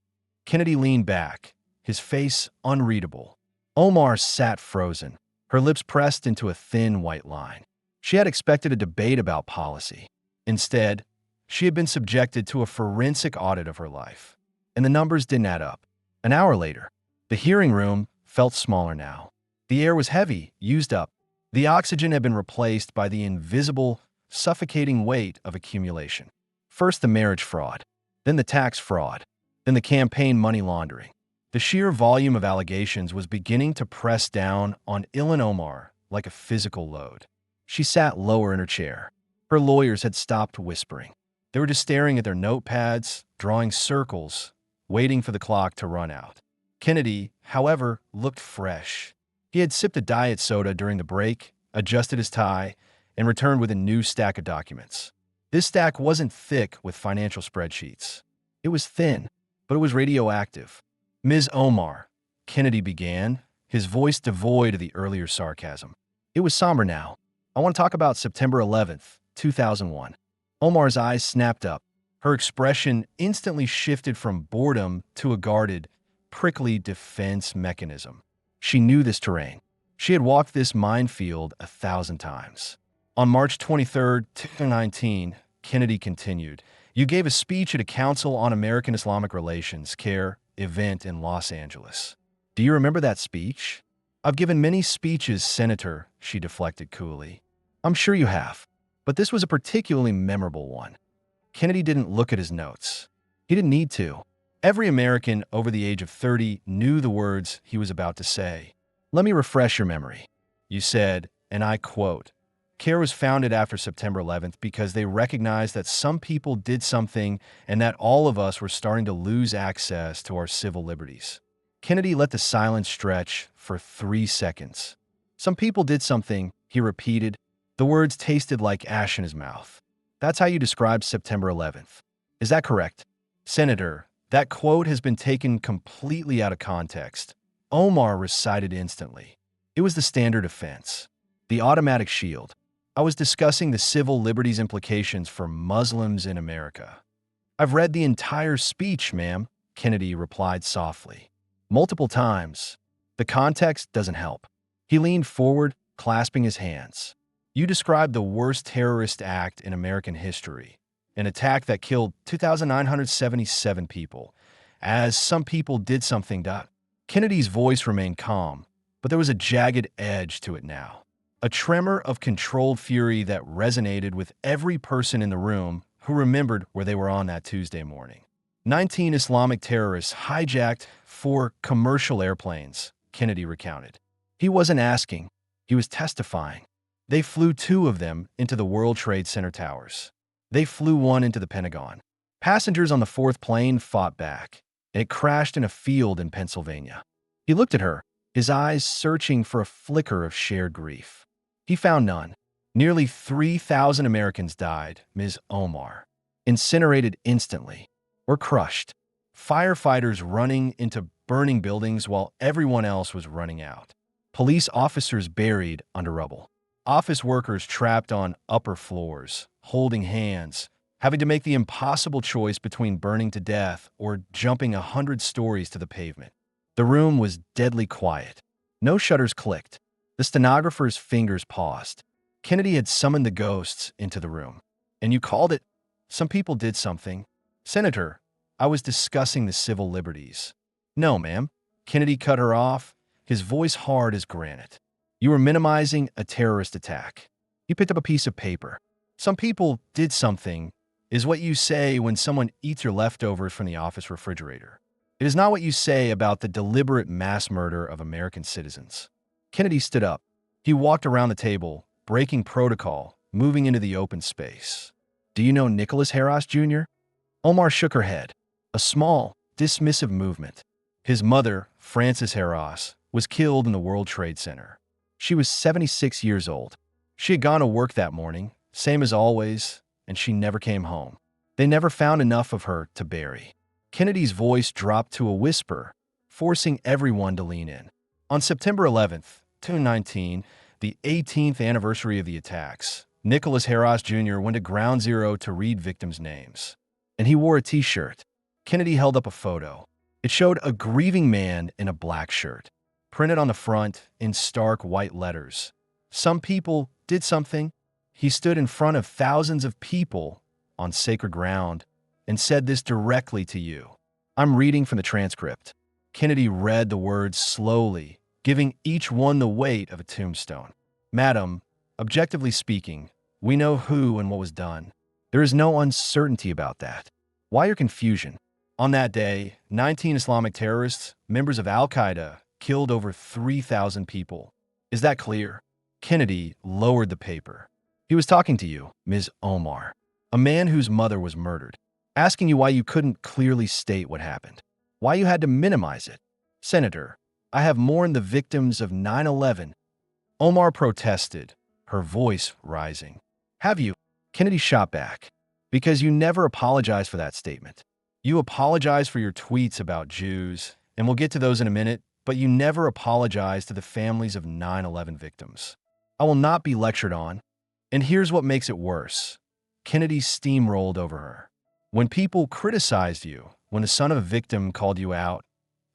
Speaker 1: Kennedy leaned back, his face unreadable. Omar sat frozen, her lips pressed into a thin white line. She had expected a debate about policy. Instead, she had been subjected to a forensic audit of her life, and the numbers didn't add up. An hour later, the hearing room felt smaller now. The air was heavy, used up. The oxygen had been replaced by the invisible, suffocating weight of accumulation. First the marriage fraud, then the tax fraud, then the campaign money laundering. The sheer volume of allegations was beginning to press down on Ilhan Omar like a physical load. She sat lower in her chair. Her lawyers had stopped whispering. They were just staring at their notepads, drawing circles, waiting for the clock to run out. Kennedy, however, looked fresh. He had sipped a diet soda during the break, adjusted his tie, and returned with a new stack of documents. This stack wasn't thick with financial spreadsheets. It was thin, but it was radioactive. "Ms. Omar," Kennedy began, his voice devoid of the earlier sarcasm. It was somber now. "I want to talk about September 11th, 2001. Omar's eyes snapped up. Her expression instantly shifted from boredom to a guarded, prickly defense mechanism. She knew this terrain. She had walked this minefield 1,000 times. "On March 23, 2019, Kennedy continued, "you gave a speech at a Council on American Islamic Relations, CARE, event in Los Angeles. Do you remember that speech?" "I've given many speeches, Senator," she deflected coolly. "I'm sure you have. But this was a particularly memorable one." Kennedy didn't look at his notes. He didn't need to. Every American over the age of 30 knew the words he was about to say. "Let me refresh your memory. You said, and I quote, CARE was founded after September 11th because they recognized that some people did something and that all of us were starting to lose access to our civil liberties." Kennedy let the silence stretch for 3 seconds. "Some people did something," he repeated. The words tasted like ash in his mouth. "That's how you describe September 11th. Is that correct?" "Senator, that quote has been taken completely out of context," Omar recited instantly. "It was the standard offense. The automatic shield. I was discussing the civil liberties implications for Muslims in America." "I've read the entire speech, ma'am," Kennedy replied softly. "Multiple times. The context doesn't help." He leaned forward, clasping his hands. You described the worst terrorist act in American history, an attack that killed 2,977 people, as some people did something. Kennedy's voice remained calm, but there was a jagged edge to it now. A tremor of controlled fury that resonated with every person in the room who remembered where they were on that Tuesday morning. 19 Islamic terrorists hijacked 4 commercial airplanes, Kennedy recounted. He wasn't asking, he was testifying. They flew 2 of them into the World Trade Center towers. They flew 1 into the Pentagon. Passengers on the 4th plane fought back, and it crashed in a field in Pennsylvania. He looked at her, his eyes searching for a flicker of shared grief. He found none. Nearly 3,000 Americans died, Ms. Omar. Incinerated instantly, or crushed. Firefighters running into burning buildings while everyone else was running out. Police officers buried under rubble. Office workers trapped on upper floors, holding hands, having to make the impossible choice between burning to death or jumping 100 stories to the pavement. The room was deadly quiet. No shutters clicked. The stenographer's fingers paused. Kennedy had summoned the ghosts into the room. And you called it, some people did something. Senator, I was discussing the civil liberties. No, ma'am. Kennedy cut her off, his voice hard as granite. You were minimizing a terrorist attack. He picked up a piece of paper. Some people did something is what you say when someone eats your leftovers from the office refrigerator. It is not what you say about the deliberate mass murder of American citizens. Kennedy stood up. He walked around the table, breaking protocol, moving into the open space. Do you know Nicholas Harras, Jr.? Omar shook her head. A small, dismissive movement. His mother, Frances Harras, was killed in the World Trade Center. She was 76 years old. She had gone to work that morning, same as always, and she never came home. They never found enough of her to bury. Kennedy's voice dropped to a whisper, forcing everyone to lean in. On September 11th, 2019, the 18th anniversary of the attacks, Nicholas Harras Jr. went to Ground Zero to read victims' names. And he wore a t-shirt. Kennedy held up a photo. It showed a grieving man in a black shirt, printed on the front in stark white letters. Some people did something. He stood in front of thousands of people on sacred ground and said this directly to you. I'm reading from the transcript. Kennedy read the words slowly, giving each one the weight of a tombstone. Madam, objectively speaking, we know who and what was done. There is no uncertainty about that. Why your confusion? On that day, 19 Islamic terrorists, members of Al-Qaeda, killed over 3,000 people. Is that clear? Kennedy lowered the paper. He was talking to you, Ms. Omar, a man whose mother was murdered, asking you why you couldn't clearly state what happened, why you had to minimize it. Senator, I have mourned the victims of 9/11. Omar protested, her voice rising. Have you? Kennedy shot back. Because you never apologized for that statement. You apologized for your tweets about Jews, and we'll get to those in a minute, but you never apologized to the families of 9/11 victims. I will not be lectured on. And here's what makes it worse. Kennedy steamrolled over her. When people criticized you, when the son of a victim called you out,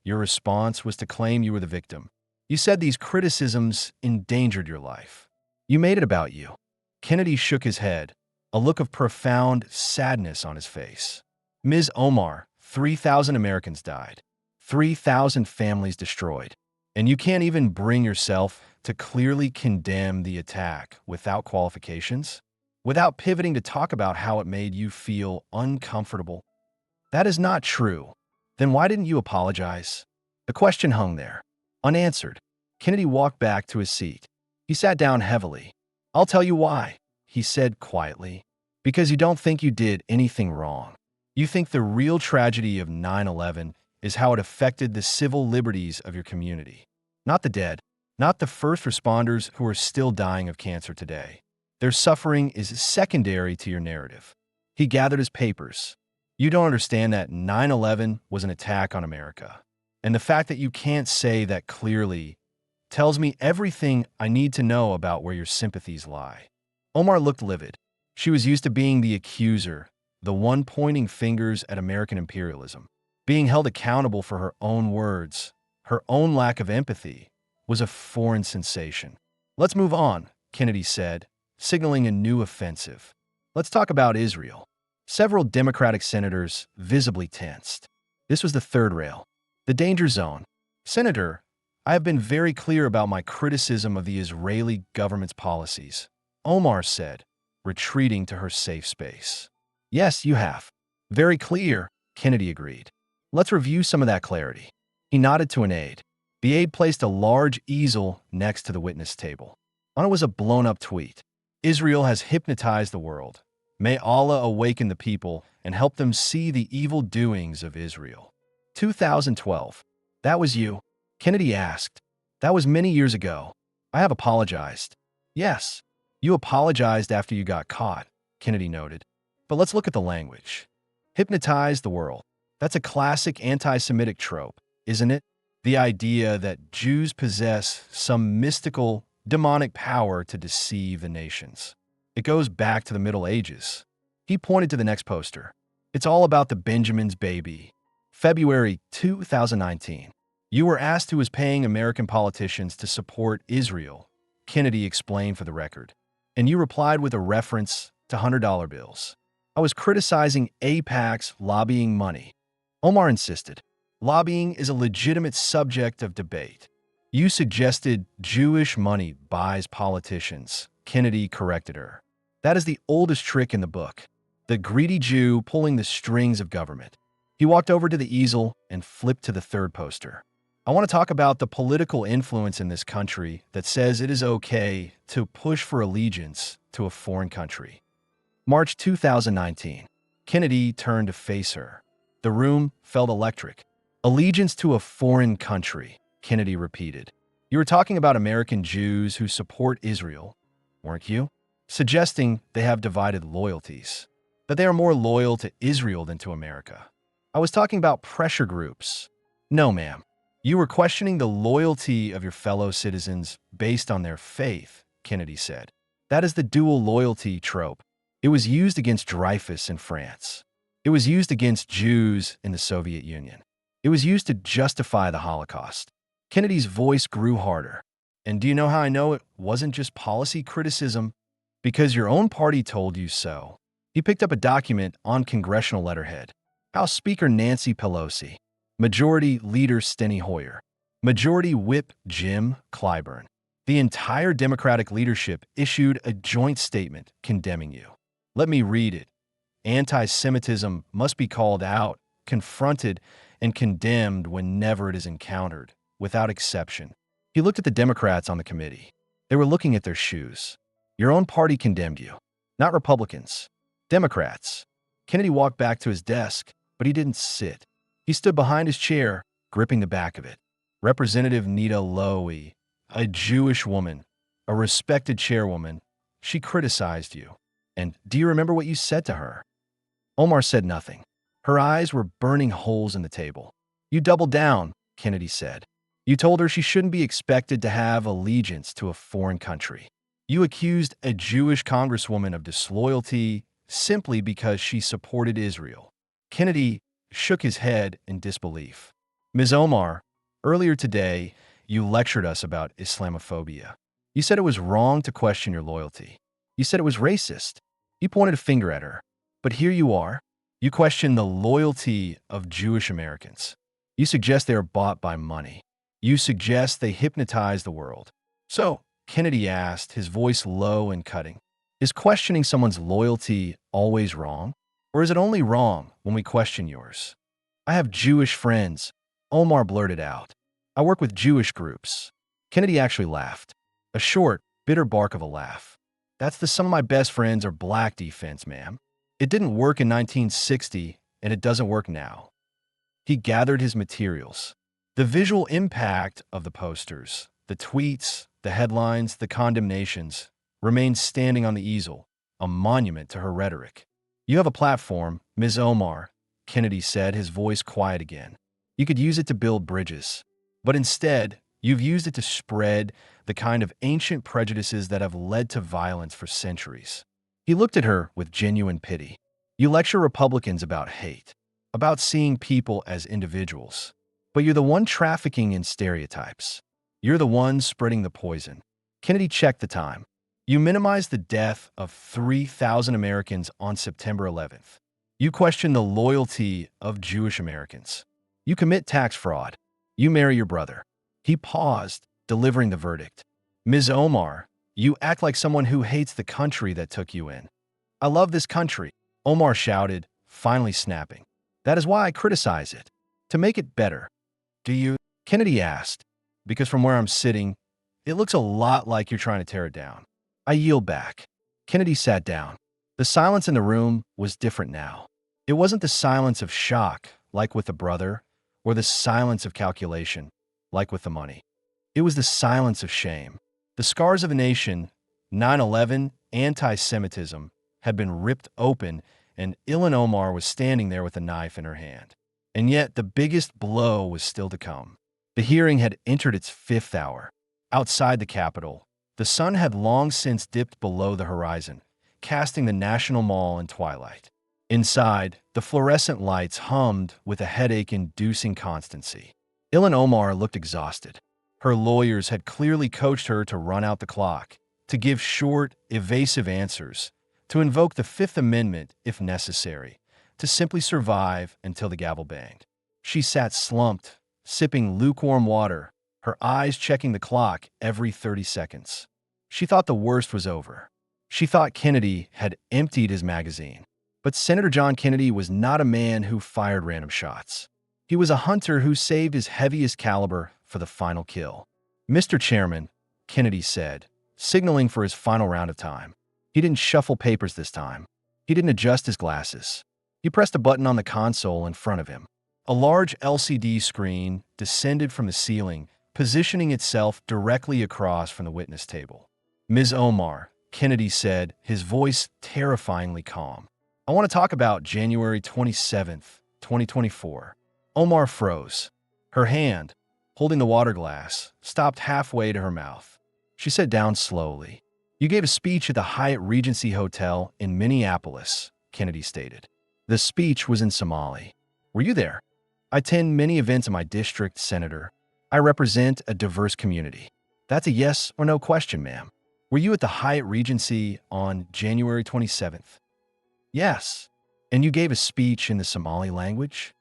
Speaker 1: your response was to claim you were the victim. You said these criticisms endangered your life. You made it about you. Kennedy shook his head, a look of profound sadness on his face. Ms. Omar, 3,000 Americans died, 3,000 families destroyed, and you can't even bring yourself to clearly condemn the attack without qualifications, without pivoting to talk about how it made you feel uncomfortable. That is not true. Then why didn't you apologize? The question hung there, unanswered. Kennedy walked back to his seat. He sat down heavily. I'll tell you why, he said quietly. Because you don't think you did anything wrong. You think the real tragedy of 9/11 is how it affected the civil liberties of your community. Not the dead, not the first responders who are still dying of cancer today. Their suffering is secondary to your narrative. He gathered his papers. You don't understand that 9/11 was an attack on America. And the fact that you can't say that clearly tells me everything I need to know about where your sympathies lie. Omar looked livid. She was used to being the accuser, the one pointing fingers at American imperialism. Being held accountable for her own words, her own lack of empathy, was a foreign sensation. Let's move on, Kennedy said, signaling a new offensive. Let's talk about Israel. Several Democratic senators visibly tensed. This was the third rail. The danger zone. Senator, I have been very clear about my criticism of the Israeli government's policies, Omar said, retreating to her safe space. Yes, you have. Very clear, Kennedy agreed. Let's review some of that clarity. He nodded to an aide. The aide placed a large easel next to the witness table. On it was a blown-up tweet. Israel has hypnotized the world. May Allah awaken the people and help them see the evil doings of Israel. 2012. That was you? Kennedy asked. That was many years ago. I have apologized. Yes, you apologized after you got caught, Kennedy noted. But let's look at the language. Hypnotize the world. That's a classic anti-Semitic trope, isn't it? The idea that Jews possess some mystical, demonic power to deceive the nations. It goes back to the Middle Ages. He pointed to the next poster. It's all about the Benjamin's baby. February 2019. You were asked who was paying American politicians to support Israel, Kennedy explained for the record. And you replied with a reference to $100 bills. I was criticizing AIPAC's lobbying money. Omar insisted. Lobbying is a legitimate subject of debate. You suggested Jewish money buys politicians. Kennedy corrected her. That is the oldest trick in the book. The greedy Jew pulling the strings of government. He walked over to the easel and flipped to the third poster. I want to talk about the political influence in this country that says it is okay to push for allegiance to a foreign country. March 2019. Kennedy turned to face her. The room felt electric. Allegiance to a foreign country, Kennedy repeated. You were talking about American Jews who support Israel, weren't you? Suggesting they have divided loyalties, that they are more loyal to Israel than to America. I was talking about pressure groups. No, ma'am. You were questioning the loyalty of your fellow citizens based on their faith, Kennedy said. That is the dual loyalty trope. It was used against Dreyfus in France. It was used against Jews in the Soviet Union. It was used to justify the Holocaust. Kennedy's voice grew harder. And do you know how I know it wasn't just policy criticism? Because your own party told you so. He picked up a document on congressional letterhead. House Speaker Nancy Pelosi. Majority Leader Steny Hoyer. Majority Whip Jim Clyburn. The entire Democratic leadership issued a joint statement condemning you. Let me read it. Anti-Semitism must be called out, confronted, and condemned whenever it is encountered, without exception. He looked at the Democrats on the committee. They were looking at their shoes. Your own party condemned you, not Republicans. Democrats. Kennedy walked back to his desk, but he didn't sit. He stood behind his chair, gripping the back of it. Representative Nita Lowey, a Jewish woman, a respected chairwoman, she criticized you. And do you remember what you said to her? Omar said nothing. Her eyes were burning holes in the table. You doubled down, Kennedy said. You told her she shouldn't be expected to have allegiance to a foreign country. You accused a Jewish congresswoman of disloyalty simply because she supported Israel. Kennedy shook his head in disbelief. Ms. Omar, earlier today, you lectured us about Islamophobia. You said it was wrong to question your loyalty. You said it was racist. You pointed a finger at her. But here you are. You question the loyalty of Jewish Americans. You suggest they are bought by money. You suggest they hypnotize the world. So, Kennedy asked, his voice low and cutting, is questioning someone's loyalty always wrong? Or is it only wrong when we question yours? I have Jewish friends, Omar blurted out. I work with Jewish groups. Kennedy actually laughed. A short, bitter bark of a laugh. That's the some of my best friends are black defense, ma'am. It didn't work in 1960, and it doesn't work now. He gathered his materials. The visual impact of the posters, the tweets, the headlines, the condemnations, remained standing on the easel, a monument to her rhetoric. You have a platform, Ms. Omar, Kennedy said, his voice quiet again. You could use it to build bridges. But instead, you've used it to spread the kind of ancient prejudices that have led to violence for centuries. He looked at her with genuine pity. You lecture Republicans about hate, about seeing people as individuals. But you're the one trafficking in stereotypes. You're the one spreading the poison. Kennedy checked the time. You minimize the death of 3,000 Americans on September 11th. You question the loyalty of Jewish Americans. You commit tax fraud. You marry your brother. He paused, delivering the verdict. Ms. Omar, you act like someone who hates the country that took you in. I love this country, Omar shouted, finally snapping. That is why I criticize it. To make it better. Do you? Kennedy asked. Because from where I'm sitting, it looks a lot like you're trying to tear it down. I yield back. Kennedy sat down. The silence in the room was different now. It wasn't the silence of shock, like with the brother, or the silence of calculation, like with the money. It was the silence of shame. The scars of a nation, 9/11, anti-Semitism, had been ripped open, and Ilhan Omar was standing there with a knife in her hand. And yet the biggest blow was still to come. The hearing had entered its fifth hour. Outside the Capitol, the sun had long since dipped below the horizon, casting the National Mall in twilight. Inside, the fluorescent lights hummed with a headache-inducing constancy. Ilhan Omar looked exhausted. Her lawyers had clearly coached her to run out the clock, to give short, evasive answers, to invoke the Fifth Amendment if necessary, to simply survive until the gavel banged. She sat slumped, sipping lukewarm water, her eyes checking the clock every 30 seconds. She thought the worst was over. She thought Kennedy had emptied his magazine. But Senator John Kennedy was not a man who fired random shots. He was a hunter who saved his heaviest caliber for the final kill. Mr. Chairman, Kennedy said, signaling for his final round of time. He didn't shuffle papers this time. He didn't adjust his glasses. He pressed a button on the console in front of him. A large LCD screen descended from the ceiling, positioning itself directly across from the witness table. Ms. Omar, Kennedy said, his voice terrifyingly calm. I want to talk about January 27th, 2024. Omar froze. Her hand, holding the water glass, stopped halfway to her mouth. She sat down slowly. You gave a speech at the Hyatt Regency Hotel in Minneapolis, Kennedy stated. The speech was in Somali. Were you there? I attend many events in my district, Senator. I represent a diverse community. That's a yes or no question, ma'am. Were you at the Hyatt Regency on January 27th? Yes. And you gave a speech in the Somali language?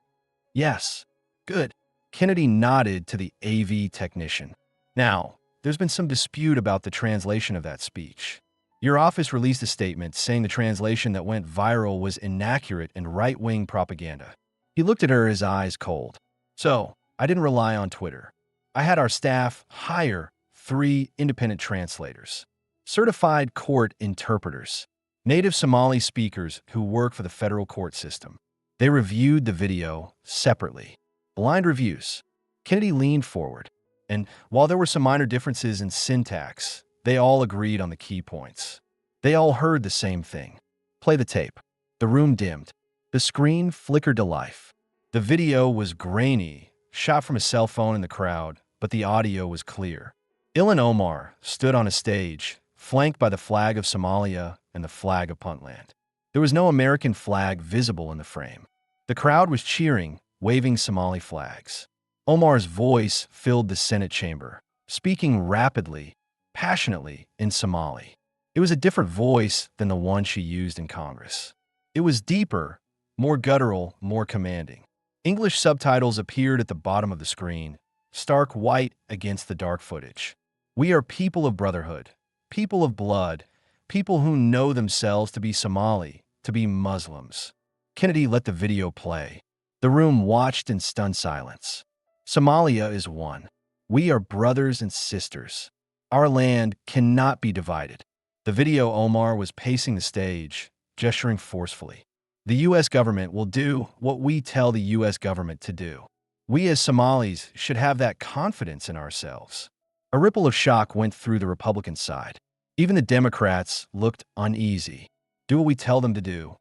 Speaker 1: Yes. Good. Kennedy nodded to the AV technician. Now, there's been some dispute about the translation of that speech. Your office released a statement saying the translation that went viral was inaccurate and right-wing propaganda. He looked at her, his eyes cold. So, I didn't rely on Twitter. I had our staff hire 3 independent translators, certified court interpreters, native Somali speakers who work for the federal court system. They reviewed the video separately. Blind reviews. Kennedy leaned forward, and while there were some minor differences in syntax, they all agreed on the key points. They all heard the same thing. Play the tape. The room dimmed. The screen flickered to life. The video was grainy, shot from a cell phone in the crowd, but the audio was clear. Ilhan Omar stood on a stage, flanked by the flag of Somalia and the flag of Puntland. There was no American flag visible in the frame. The crowd was cheering, waving Somali flags. Omar's voice filled the Senate chamber, speaking rapidly, passionately in Somali. It was a different voice than the one she used in Congress. It was deeper, more guttural, more commanding. English subtitles appeared at the bottom of the screen, stark white against the dark footage. We are people of brotherhood, people of blood, people who know themselves to be Somali, to be Muslims. Kennedy let the video play. The room watched in stunned silence. Somalia is one. We are brothers and sisters. Our land cannot be divided. The video Omar was pacing the stage, gesturing forcefully. The U.S. government will do what we tell the U.S. government to do. We as Somalis should have that confidence in ourselves. A ripple of shock went through the Republican side. Even the Democrats looked uneasy. Do what we tell them to do.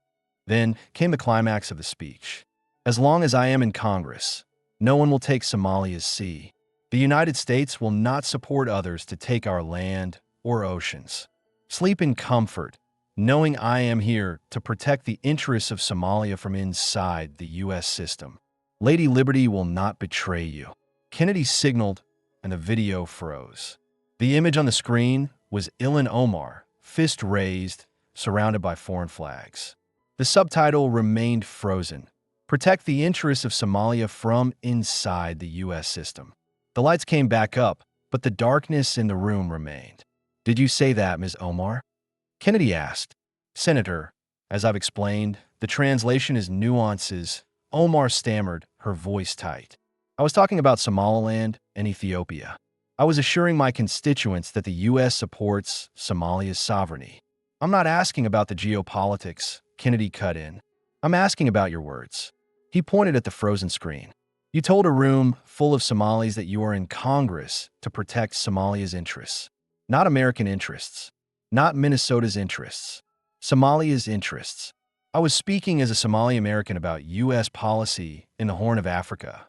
Speaker 1: Then came the climax of the speech. As long as I am in Congress, no one will take Somalia's sea. The United States will not support others to take our land or oceans. Sleep in comfort, knowing I am here to protect the interests of Somalia from inside the U.S. system. Lady Liberty will not betray you. Kennedy signaled, and the video froze. The image on the screen was Ilhan Omar, fist raised, surrounded by foreign flags. The subtitle remained frozen. Protect the interests of Somalia from inside the U.S. system. The lights came back up, but the darkness in the room remained. Did you say that, Ms. Omar? Kennedy asked. Senator, as I've explained, the translation is nuances. Omar stammered, her voice tight. I was talking about Somaliland and Ethiopia. I was assuring my constituents that the U.S. supports Somalia's sovereignty. I'm not asking about the geopolitics, Kennedy cut in. I'm asking about your words. He pointed at the frozen screen. You told a room full of Somalis that you are in Congress to protect Somalia's interests. Not American interests. Not Minnesota's interests. Somalia's interests. I was speaking as a Somali American about U.S. policy in the Horn of Africa.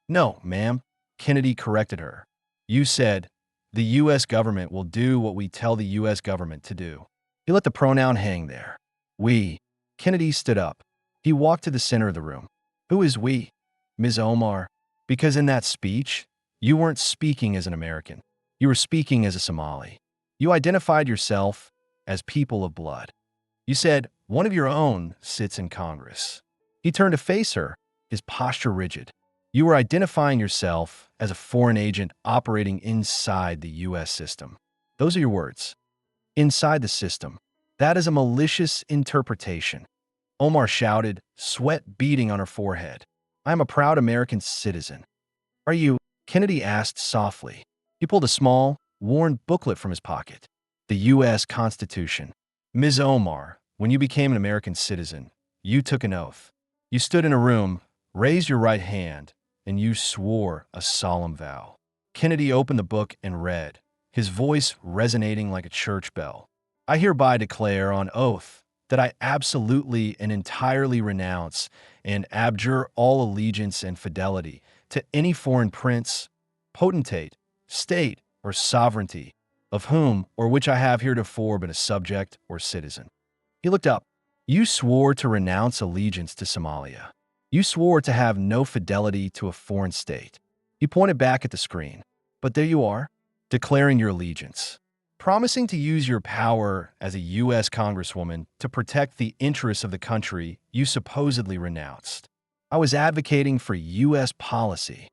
Speaker 1: No, ma'am, Kennedy corrected her. You said, the U.S. government will do what we tell the U.S. government to do. He let the pronoun hang there. We. Kennedy stood up. He walked to the center of the room. Who is we? Ms. Omar. Because in that speech, you weren't speaking as an American. You were speaking as a Somali. You identified yourself as people of blood. You said, one of your own sits in Congress. He turned to face her, his posture rigid. You were identifying yourself as a foreign agent operating inside the U.S. system. Those are your words. Inside the system. That is a malicious interpretation. Omar shouted, sweat beading on her forehead. I am a proud American citizen. Are you? Kennedy asked softly. He pulled a small, worn booklet from his pocket. The U.S. Constitution. Ms. Omar, when you became an American citizen, you took an oath. You stood in a room, raised your right hand, and you swore a solemn vow. Kennedy opened the book and read, his voice resonating like a church bell. I hereby declare on oath that I absolutely and entirely renounce and abjure all allegiance and fidelity to any foreign prince, potentate, state, or sovereignty, of whom or which I have heretofore been a subject or citizen. He looked up. You swore to renounce allegiance to Somalia. You swore to have no fidelity to a foreign state. He pointed back at the screen. But there you are, declaring your allegiance, promising to use your power as a U.S. Congresswoman to protect the interests of the country you supposedly renounced. I was advocating for U.S. policy.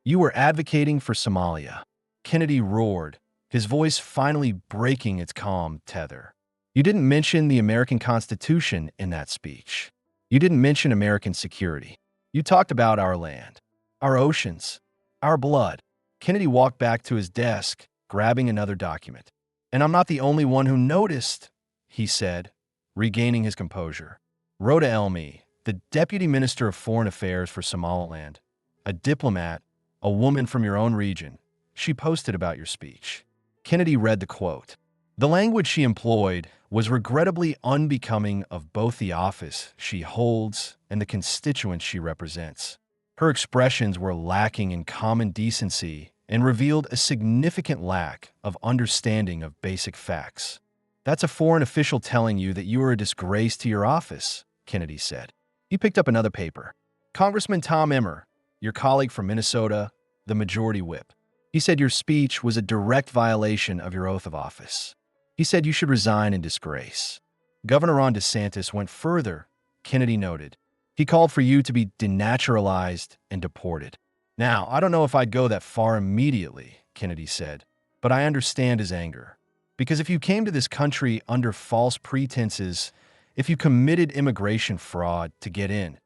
Speaker 1: You were advocating for Somalia. Kennedy roared, his voice finally breaking its calm tether. You didn't mention the American Constitution in that speech. You didn't mention American security. You talked about our land, our oceans, our blood. Kennedy walked back to his desk, grabbing another document. And I'm not the only one who noticed, he said, regaining his composure. Rhoda Elmi, the Deputy Minister of Foreign Affairs for Somaliland, a diplomat, a woman from your own region, she posted about your speech. Kennedy read the quote. The language she employed was regrettably unbecoming of both the office she holds and the constituents she represents. Her expressions were lacking in common decency and revealed a significant lack of understanding of basic facts. That's a foreign official telling you that you are a disgrace to your office, Kennedy said. He picked up another paper. Congressman Tom Emmer, your colleague from Minnesota, the majority whip. He said your speech was a direct violation of your oath of office. He said you should resign in disgrace. Governor Ron DeSantis went further, Kennedy noted. He called for you to be denaturalized and deported. Now, I don't know if I'd go that far immediately, Kennedy said, but I understand his anger. Because if you came to this country under false pretenses, if you committed immigration fraud to get in,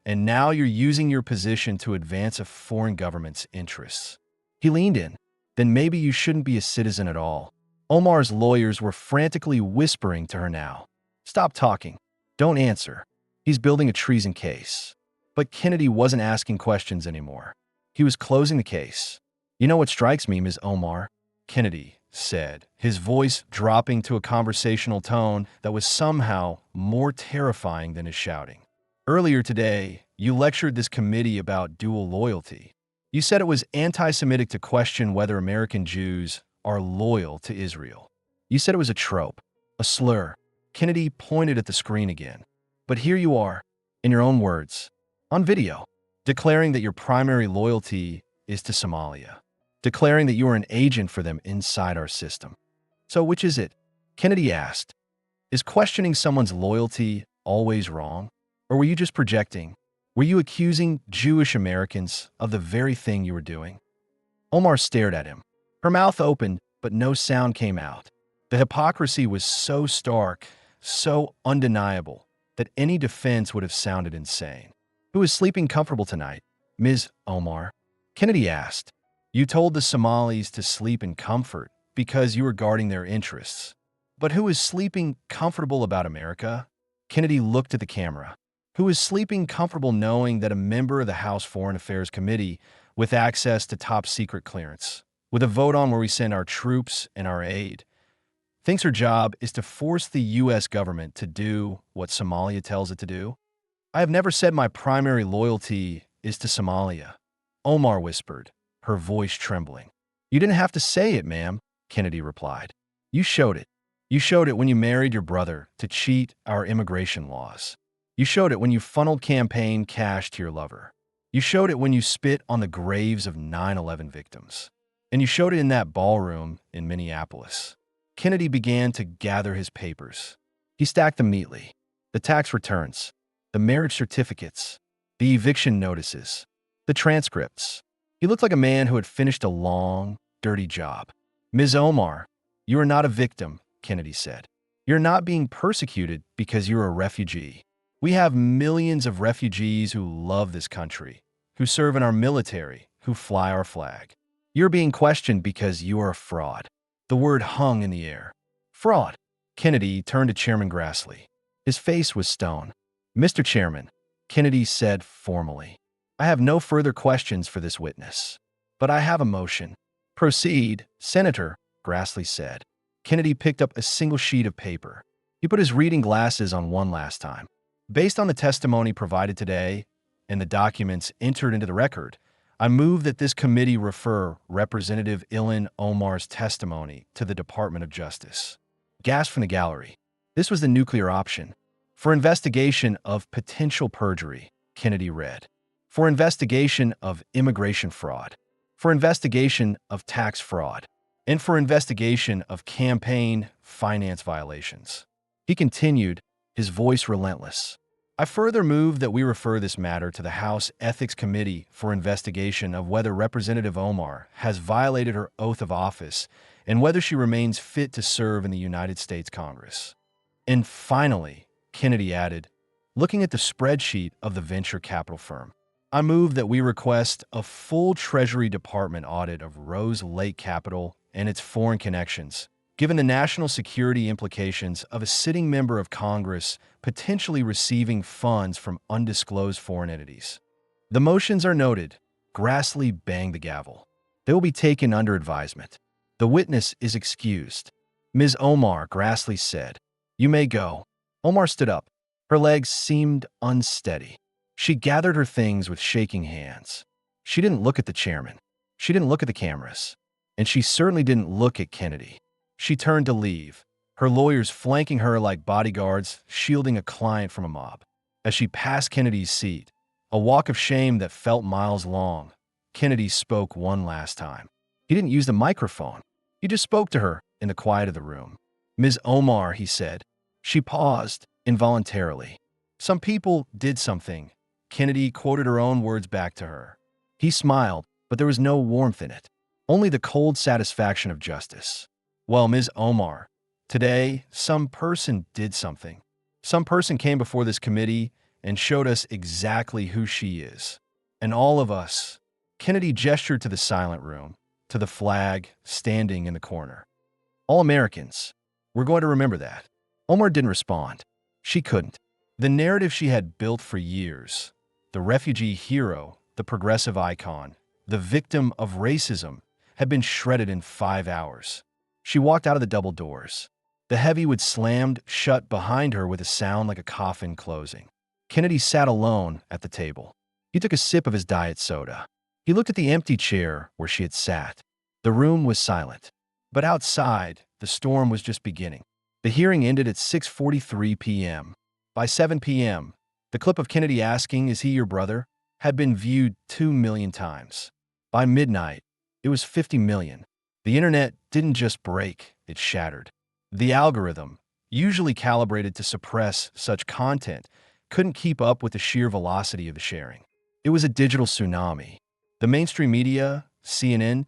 Speaker 1: and now you're using your position to advance a foreign government's interests. He leaned in. Then maybe you shouldn't be a citizen at all. Omar's lawyers were frantically whispering to her now. Stop talking. Don't answer. He's building a treason case. But Kennedy wasn't asking questions anymore. He was closing the case. You know what strikes me, Ms. Omar? Kennedy said, his voice dropping to a conversational tone that was somehow more terrifying than his shouting. Earlier today, you lectured this committee about dual loyalty. You said it was anti-Semitic to question whether American Jews are loyal to Israel. You said it was a trope, a slur. Kennedy pointed at the screen again. But here you are, in your own words, on video, declaring that your primary loyalty is to Somalia, declaring that you are an agent for them inside our system. So which is it? Kennedy asked. Is questioning someone's loyalty always wrong? Or were you just projecting? Were you accusing Jewish Americans of the very thing you were doing? Omar stared at him. Her mouth opened, but no sound came out. The hypocrisy was so stark, so undeniable, that any defense would have sounded insane. Who is sleeping comfortable tonight, Ms. Omar? Kennedy asked. You told the Somalis to sleep in comfort because you were guarding their interests. But who is sleeping comfortable about America? Kennedy looked at the camera. Who is sleeping comfortable knowing that a member of the House Foreign Affairs Committee with access to top-secret clearance, with a vote on where we send our troops and our aid, thinks her job is to force the U.S. government to do what Somalia tells it to do? I have never said my primary loyalty is to Somalia, Omar whispered, her voice trembling. You didn't have to say it, ma'am, Kennedy replied. You showed it. You showed it when you married your brother to cheat our immigration laws. You showed it when you funneled campaign cash to your lover. You showed it when you spit on the graves of 9/11 victims. And you showed it in that ballroom in Minneapolis. Kennedy began to gather his papers. He stacked them neatly. The tax returns, the marriage certificates, the eviction notices, the transcripts. He looked like a man who had finished a long, dirty job. Ms. Omar, you are not a victim, Kennedy said. You're not being persecuted because you're a refugee. We have millions of refugees who love this country, who serve in our military, who fly our flag. You're being questioned because you are a fraud. The word hung in the air. Fraud. Kennedy turned to Chairman Grassley. His face was stone. Mr. Chairman, Kennedy said formally, I have no further questions for this witness. But I have a motion. Proceed, Senator, Grassley said. Kennedy picked up a single sheet of paper. He put his reading glasses on one last time. Based on the testimony provided today and the documents entered into the record, I move that this committee refer Representative Ilhan Omar's testimony to the Department of Justice. Gasp from the gallery. This was the nuclear option. For investigation of potential perjury, Kennedy read. For investigation of immigration fraud. For investigation of tax fraud. And for investigation of campaign finance violations. He continued, his voice relentless. I further move that we refer this matter to the House Ethics Committee for investigation of whether Representative Omar has violated her oath of office and whether she remains fit to serve in the United States Congress. And finally, Kennedy added, looking at the spreadsheet of the venture capital firm, I move that we request a full Treasury Department audit of Rose Lake Capital and its foreign connections, given the national security implications of a sitting member of Congress potentially receiving funds from undisclosed foreign entities. The motions are noted. Grassley banged the gavel. They will be taken under advisement. The witness is excused. Ms. Omar, Grassley said, you may go. Omar stood up. Her legs seemed unsteady. She gathered her things with shaking hands. She didn't look at the chairman. She didn't look at the cameras. And she certainly didn't look at Kennedy. She turned to leave, her lawyers flanking her like bodyguards, shielding a client from a mob. As she passed Kennedy's seat, a walk of shame that felt miles long, Kennedy spoke one last time. He didn't use the microphone. He just spoke to her in the quiet of the room. Ms. Omar, he said. She paused, involuntarily. Some people did something. Kennedy quoted her own words back to her. He smiled, but there was no warmth in it. Only the cold satisfaction of justice. Well, Ms. Omar, today, some person did something. Some person came before this committee and showed us exactly who she is. And all of us. Kennedy gestured to the silent room, to the flag standing in the corner. All Americans. We're going to remember that. Omar didn't respond. She couldn't. The narrative she had built for years, the refugee hero, the progressive icon, the victim of racism, had been shredded in 5 hours. She walked out of the double doors. The heavy wood slammed shut behind her with a sound like a coffin closing. Kennedy sat alone at the table. He took a sip of his diet soda. He looked at the empty chair where she had sat. The room was silent. But outside, the storm was just beginning. The hearing ended at 6:43 p.m. By 7 p.m., the clip of Kennedy asking, "Is he your brother?" had been viewed 2 million times. By midnight, it was 50 million. The internet didn't just break, it shattered. The algorithm, usually calibrated to suppress such content, couldn't keep up with the sheer velocity of the sharing. It was a digital tsunami. The mainstream media, CNN,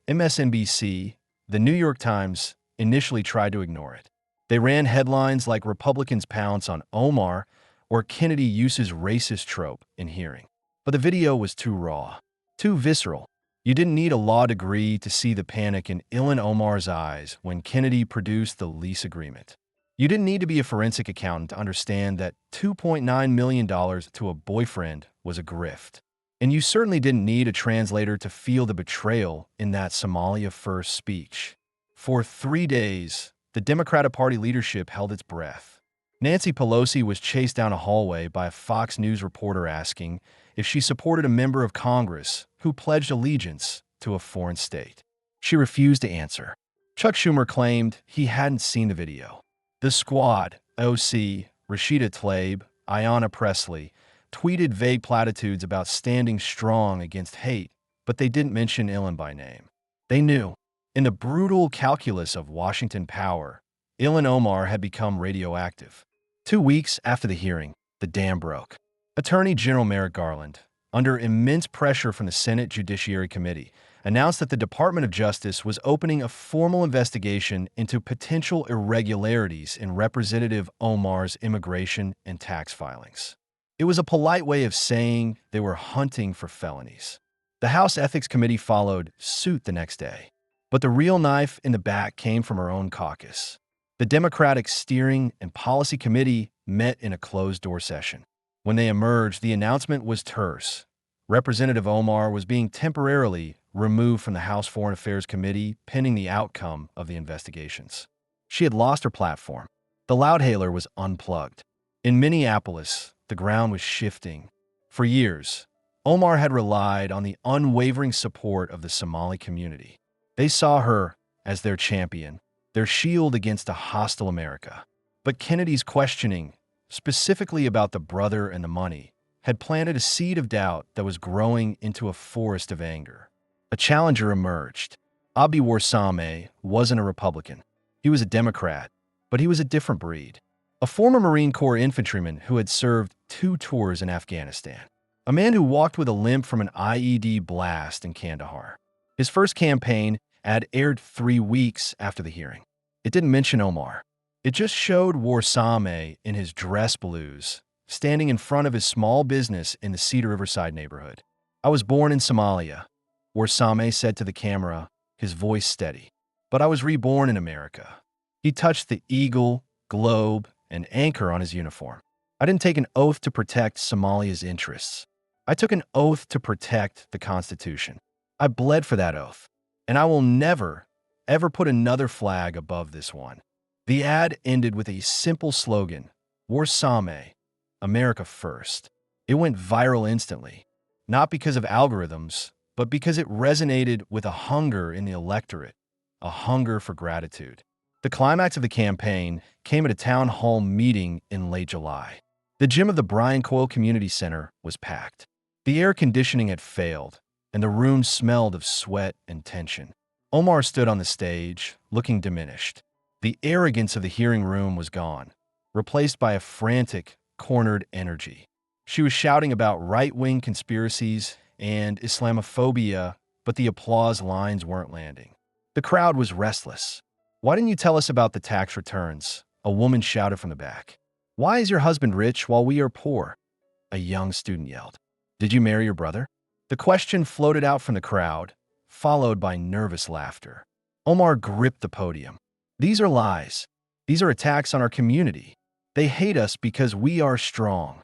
Speaker 1: MSNBC, the New York Times, initially tried to ignore it. They ran headlines like "Republicans Pounce on Omar" or "Kennedy uses racist trope in hearing." But the video was too raw, too visceral. You didn't need a law degree to see the panic in Ilhan Omar's eyes when Kennedy produced the lease agreement. You didn't need to be a forensic accountant to understand that $2.9 million to a boyfriend was a grift. And you certainly didn't need a translator to feel the betrayal in that Somalia First speech. For 3 days, the Democratic Party leadership held its breath. Nancy Pelosi was chased down a hallway by a Fox News reporter asking if she supported a member of Congress who pledged allegiance to a foreign state. She refused to answer. Chuck Schumer claimed he hadn't seen the video. The Squad, OC, Rashida Tlaib, Ayanna Pressley, tweeted vague platitudes about standing strong against hate, but they didn't mention Ilhan by name. They knew. In the brutal calculus of Washington power, Ilhan Omar had become radioactive. 2 weeks after the hearing, the dam broke. Attorney General Merrick Garland, under immense pressure from the Senate Judiciary Committee, announced that the Department of Justice was opening a formal investigation into potential irregularities in Representative Omar's immigration and tax filings. It was a polite way of saying they were hunting for felonies. The House Ethics Committee followed suit the next day. But the real knife in the back came from her own caucus. The Democratic Steering and Policy Committee met in a closed-door session. When they emerged, the announcement was terse. Representative Omar was being temporarily removed from the House Foreign Affairs Committee pending the outcome of the investigations. She had lost her platform. The loudhailer was unplugged. In Minneapolis, the ground was shifting. For years, Omar had relied on the unwavering support of the Somali community. They saw her as their champion, their shield against a hostile America. But Kennedy's questioning, specifically about the brother and the money, had planted a seed of doubt that was growing into a forest of anger. A challenger emerged. Abdi Warsame wasn't a Republican. He was a Democrat, but he was a different breed. A former Marine Corps infantryman who had served 2 tours in Afghanistan. A man who walked with a limp from an IED blast in Kandahar. His first campaign ad aired 3 weeks after the hearing. It didn't mention Omar. It just showed Warsame in his dress blues, standing in front of his small business in the Cedar Riverside neighborhood. "I was born in Somalia," Warsame said to the camera, his voice steady. "But I was reborn in America." He touched the eagle, globe, and anchor on his uniform. "I didn't take an oath to protect Somalia's interests. I took an oath to protect the Constitution. I bled for that oath. And I will never, ever put another flag above this one." The ad ended with a simple slogan, "Warsame, America First." It went viral instantly, not because of algorithms, but because it resonated with a hunger in the electorate, a hunger for gratitude. The climax of the campaign came at a town hall meeting in late July. The gym of the Bryan Coyle Community Center was packed. The air conditioning had failed, and the room smelled of sweat and tension. Omar stood on the stage, looking diminished. The arrogance of the hearing room was gone, replaced by a frantic, cornered energy. She was shouting about right-wing conspiracies and Islamophobia, but the applause lines weren't landing. The crowd was restless. "Why didn't you tell us about the tax returns?" a woman shouted from the back. "Why is your husband rich while we are poor?" a young student yelled. "Did you marry your brother?" The question floated out from the crowd, followed by nervous laughter. Omar gripped the podium. "These are lies. These are attacks on our community. They hate us because we are strong."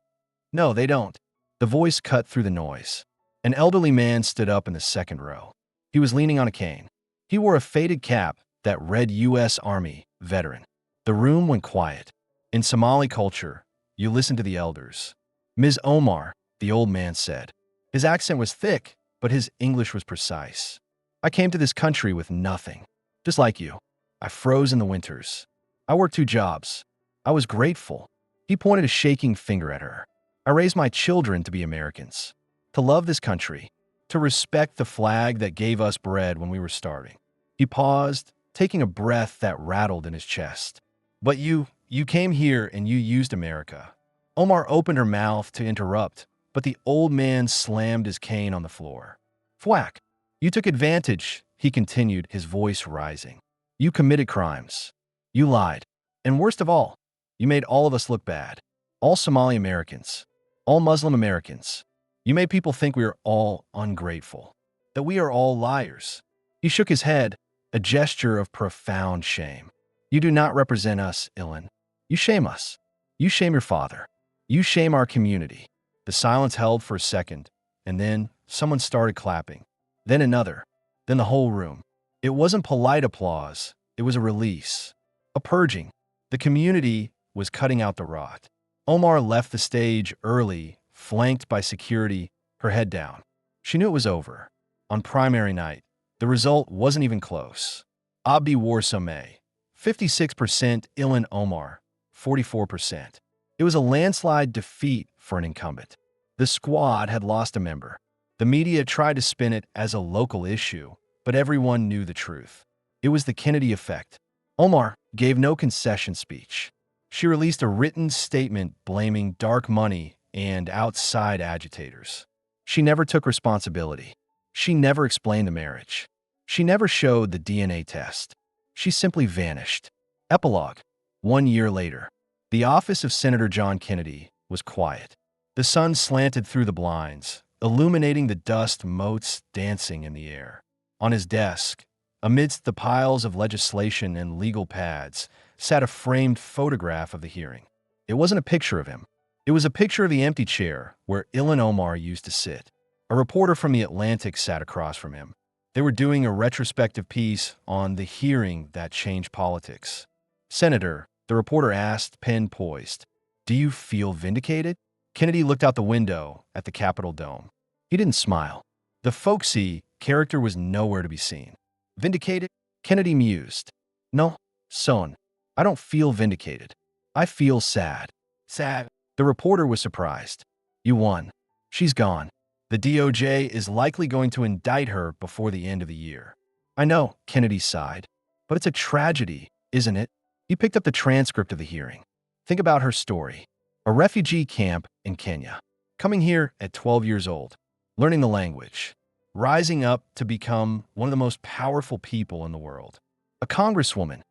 Speaker 1: "No, they don't." The voice cut through the noise. An elderly man stood up in the second row. He was leaning on a cane. He wore a faded cap that read U.S. Army veteran. The room went quiet. In Somali culture, you listen to the elders. "Ms. Omar," the old man said. His accent was thick, but his English was precise. "I came to this country with nothing. Just like you. I froze in the winters. I worked 2 jobs. I was grateful." He pointed a shaking finger at her. "I raised my children to be Americans, to love this country, to respect the flag that gave us bread when we were starving." He paused, taking a breath that rattled in his chest. But you came here and you used America. Omar opened her mouth to interrupt, but the old man slammed his cane on the floor. Thwack! You took advantage, he continued, his voice rising. You committed crimes. You lied. And worst of all, you made all of us look bad. All Somali Americans. All Muslim Americans. You made people think we are all ungrateful. That we are all liars. He shook his head, a gesture of profound shame. You do not represent us, Ilhan. You shame us. You shame your father. You shame our community. The silence held for a second, and then someone started clapping. Then another. Then the whole room. It wasn't polite applause. It was a release. A purging. The community was cutting out the rot. Omar left the stage early, flanked by security, her head down. She knew it was over. On primary night, the result wasn't even close. Abdi Warsame, 56%, Ilhan Omar, 44%. It was a landslide defeat for an incumbent. The squad had lost a member. The media tried to spin it as a local issue, but everyone knew the truth. It was the Kennedy effect. Omar gave no concession speech. She released a written statement blaming dark money and outside agitators. She never took responsibility. She never explained the marriage. She never showed the DNA test. She simply vanished. Epilogue. 1 year later, the office of Senator John Kennedy was quiet. The sun slanted through the blinds, illuminating the dust motes dancing in the air. On his desk, amidst the piles of legislation and legal pads, sat a framed photograph of the hearing. It wasn't a picture of him. It was a picture of the empty chair where Ilhan Omar used to sit. A reporter from The Atlantic sat across from him. They were doing a retrospective piece on the hearing that changed politics. Senator, the reporter asked, pen poised, do you feel vindicated? Kennedy looked out the window at the Capitol dome. He didn't smile. The folksy character was nowhere to be seen. Vindicated? Kennedy mused. No, son, I don't feel vindicated. I feel sad. Sad. The reporter was surprised. You won. She's gone. The DOJ is likely going to indict her before the end of the year. I know, Kennedy sighed, but it's a tragedy, isn't it? He picked up the transcript of the hearing. Think about her story. A refugee camp in Kenya. Coming here at 12 years old. Learning the language. Rising up to become one of the most powerful people in the world. A congresswoman.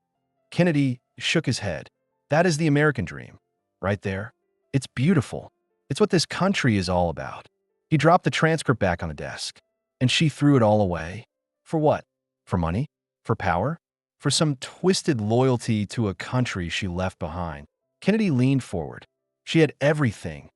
Speaker 1: Kennedy shook his head. That is the American dream. Right there. It's beautiful. It's what this country is all about. He dropped the transcript back on the desk, and she threw it all away. For what? For money? For power? For some twisted loyalty to a country she left behind. Kennedy leaned forward. She had everything,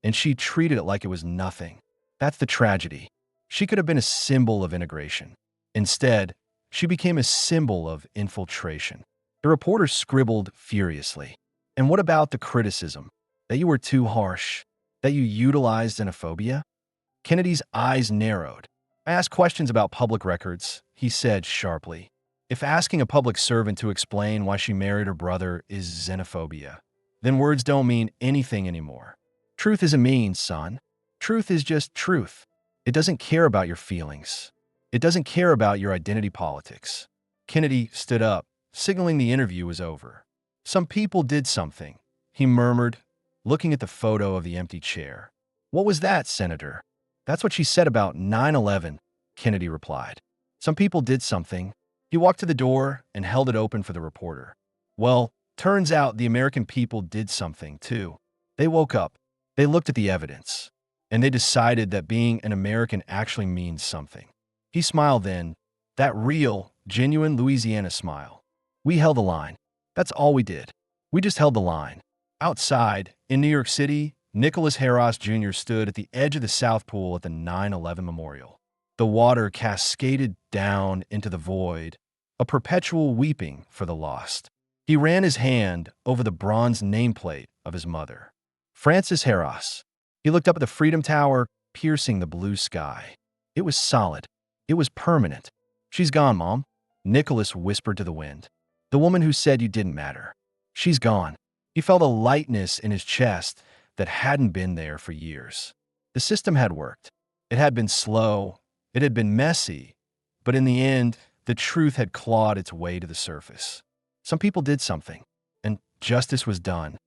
Speaker 1: and she treated it like it was nothing. That's the tragedy. She could have been a symbol of integration. Instead, she became a symbol of infiltration. The reporter scribbled furiously. And what about the criticism? That you were too harsh? That you utilized xenophobia? Kennedy's eyes narrowed. I asked questions about public records, he said sharply. If asking a public servant to explain why she married her brother is xenophobia, then words don't mean anything anymore. Truth is a means, son. Truth is just truth. It doesn't care about your feelings. It doesn't care about your identity politics. Kennedy stood up, signaling the interview was over. Some people did something, he murmured, looking at the photo of the empty chair. What was that, Senator? That's what she said about 9/11, Kennedy replied. Some people did something. He walked to the door and held it open for the reporter. Well, turns out the American people did something, too. They woke up. They looked at the evidence. And they decided that being an American actually means something. He smiled then, that real, genuine Louisiana smile. We held the line. That's all we did. We just held the line. Outside, in New York City, Nicholas Harris Jr. stood at the edge of the South Pool at the 9/11 memorial. The water cascaded down into the void, a perpetual weeping for the lost. He ran his hand over the bronze nameplate of his mother. Frances Harris. He looked up at the Freedom Tower, piercing the blue sky. It was solid. It was permanent. She's gone, Mom, Nicholas whispered to the wind. The woman who said you didn't matter. She's gone. He felt a lightness in his chest that hadn't been there for years. The system had worked. It had been slow. It had been messy. But in the end, The truth had clawed its way to the surface. Some people did something, and justice was done.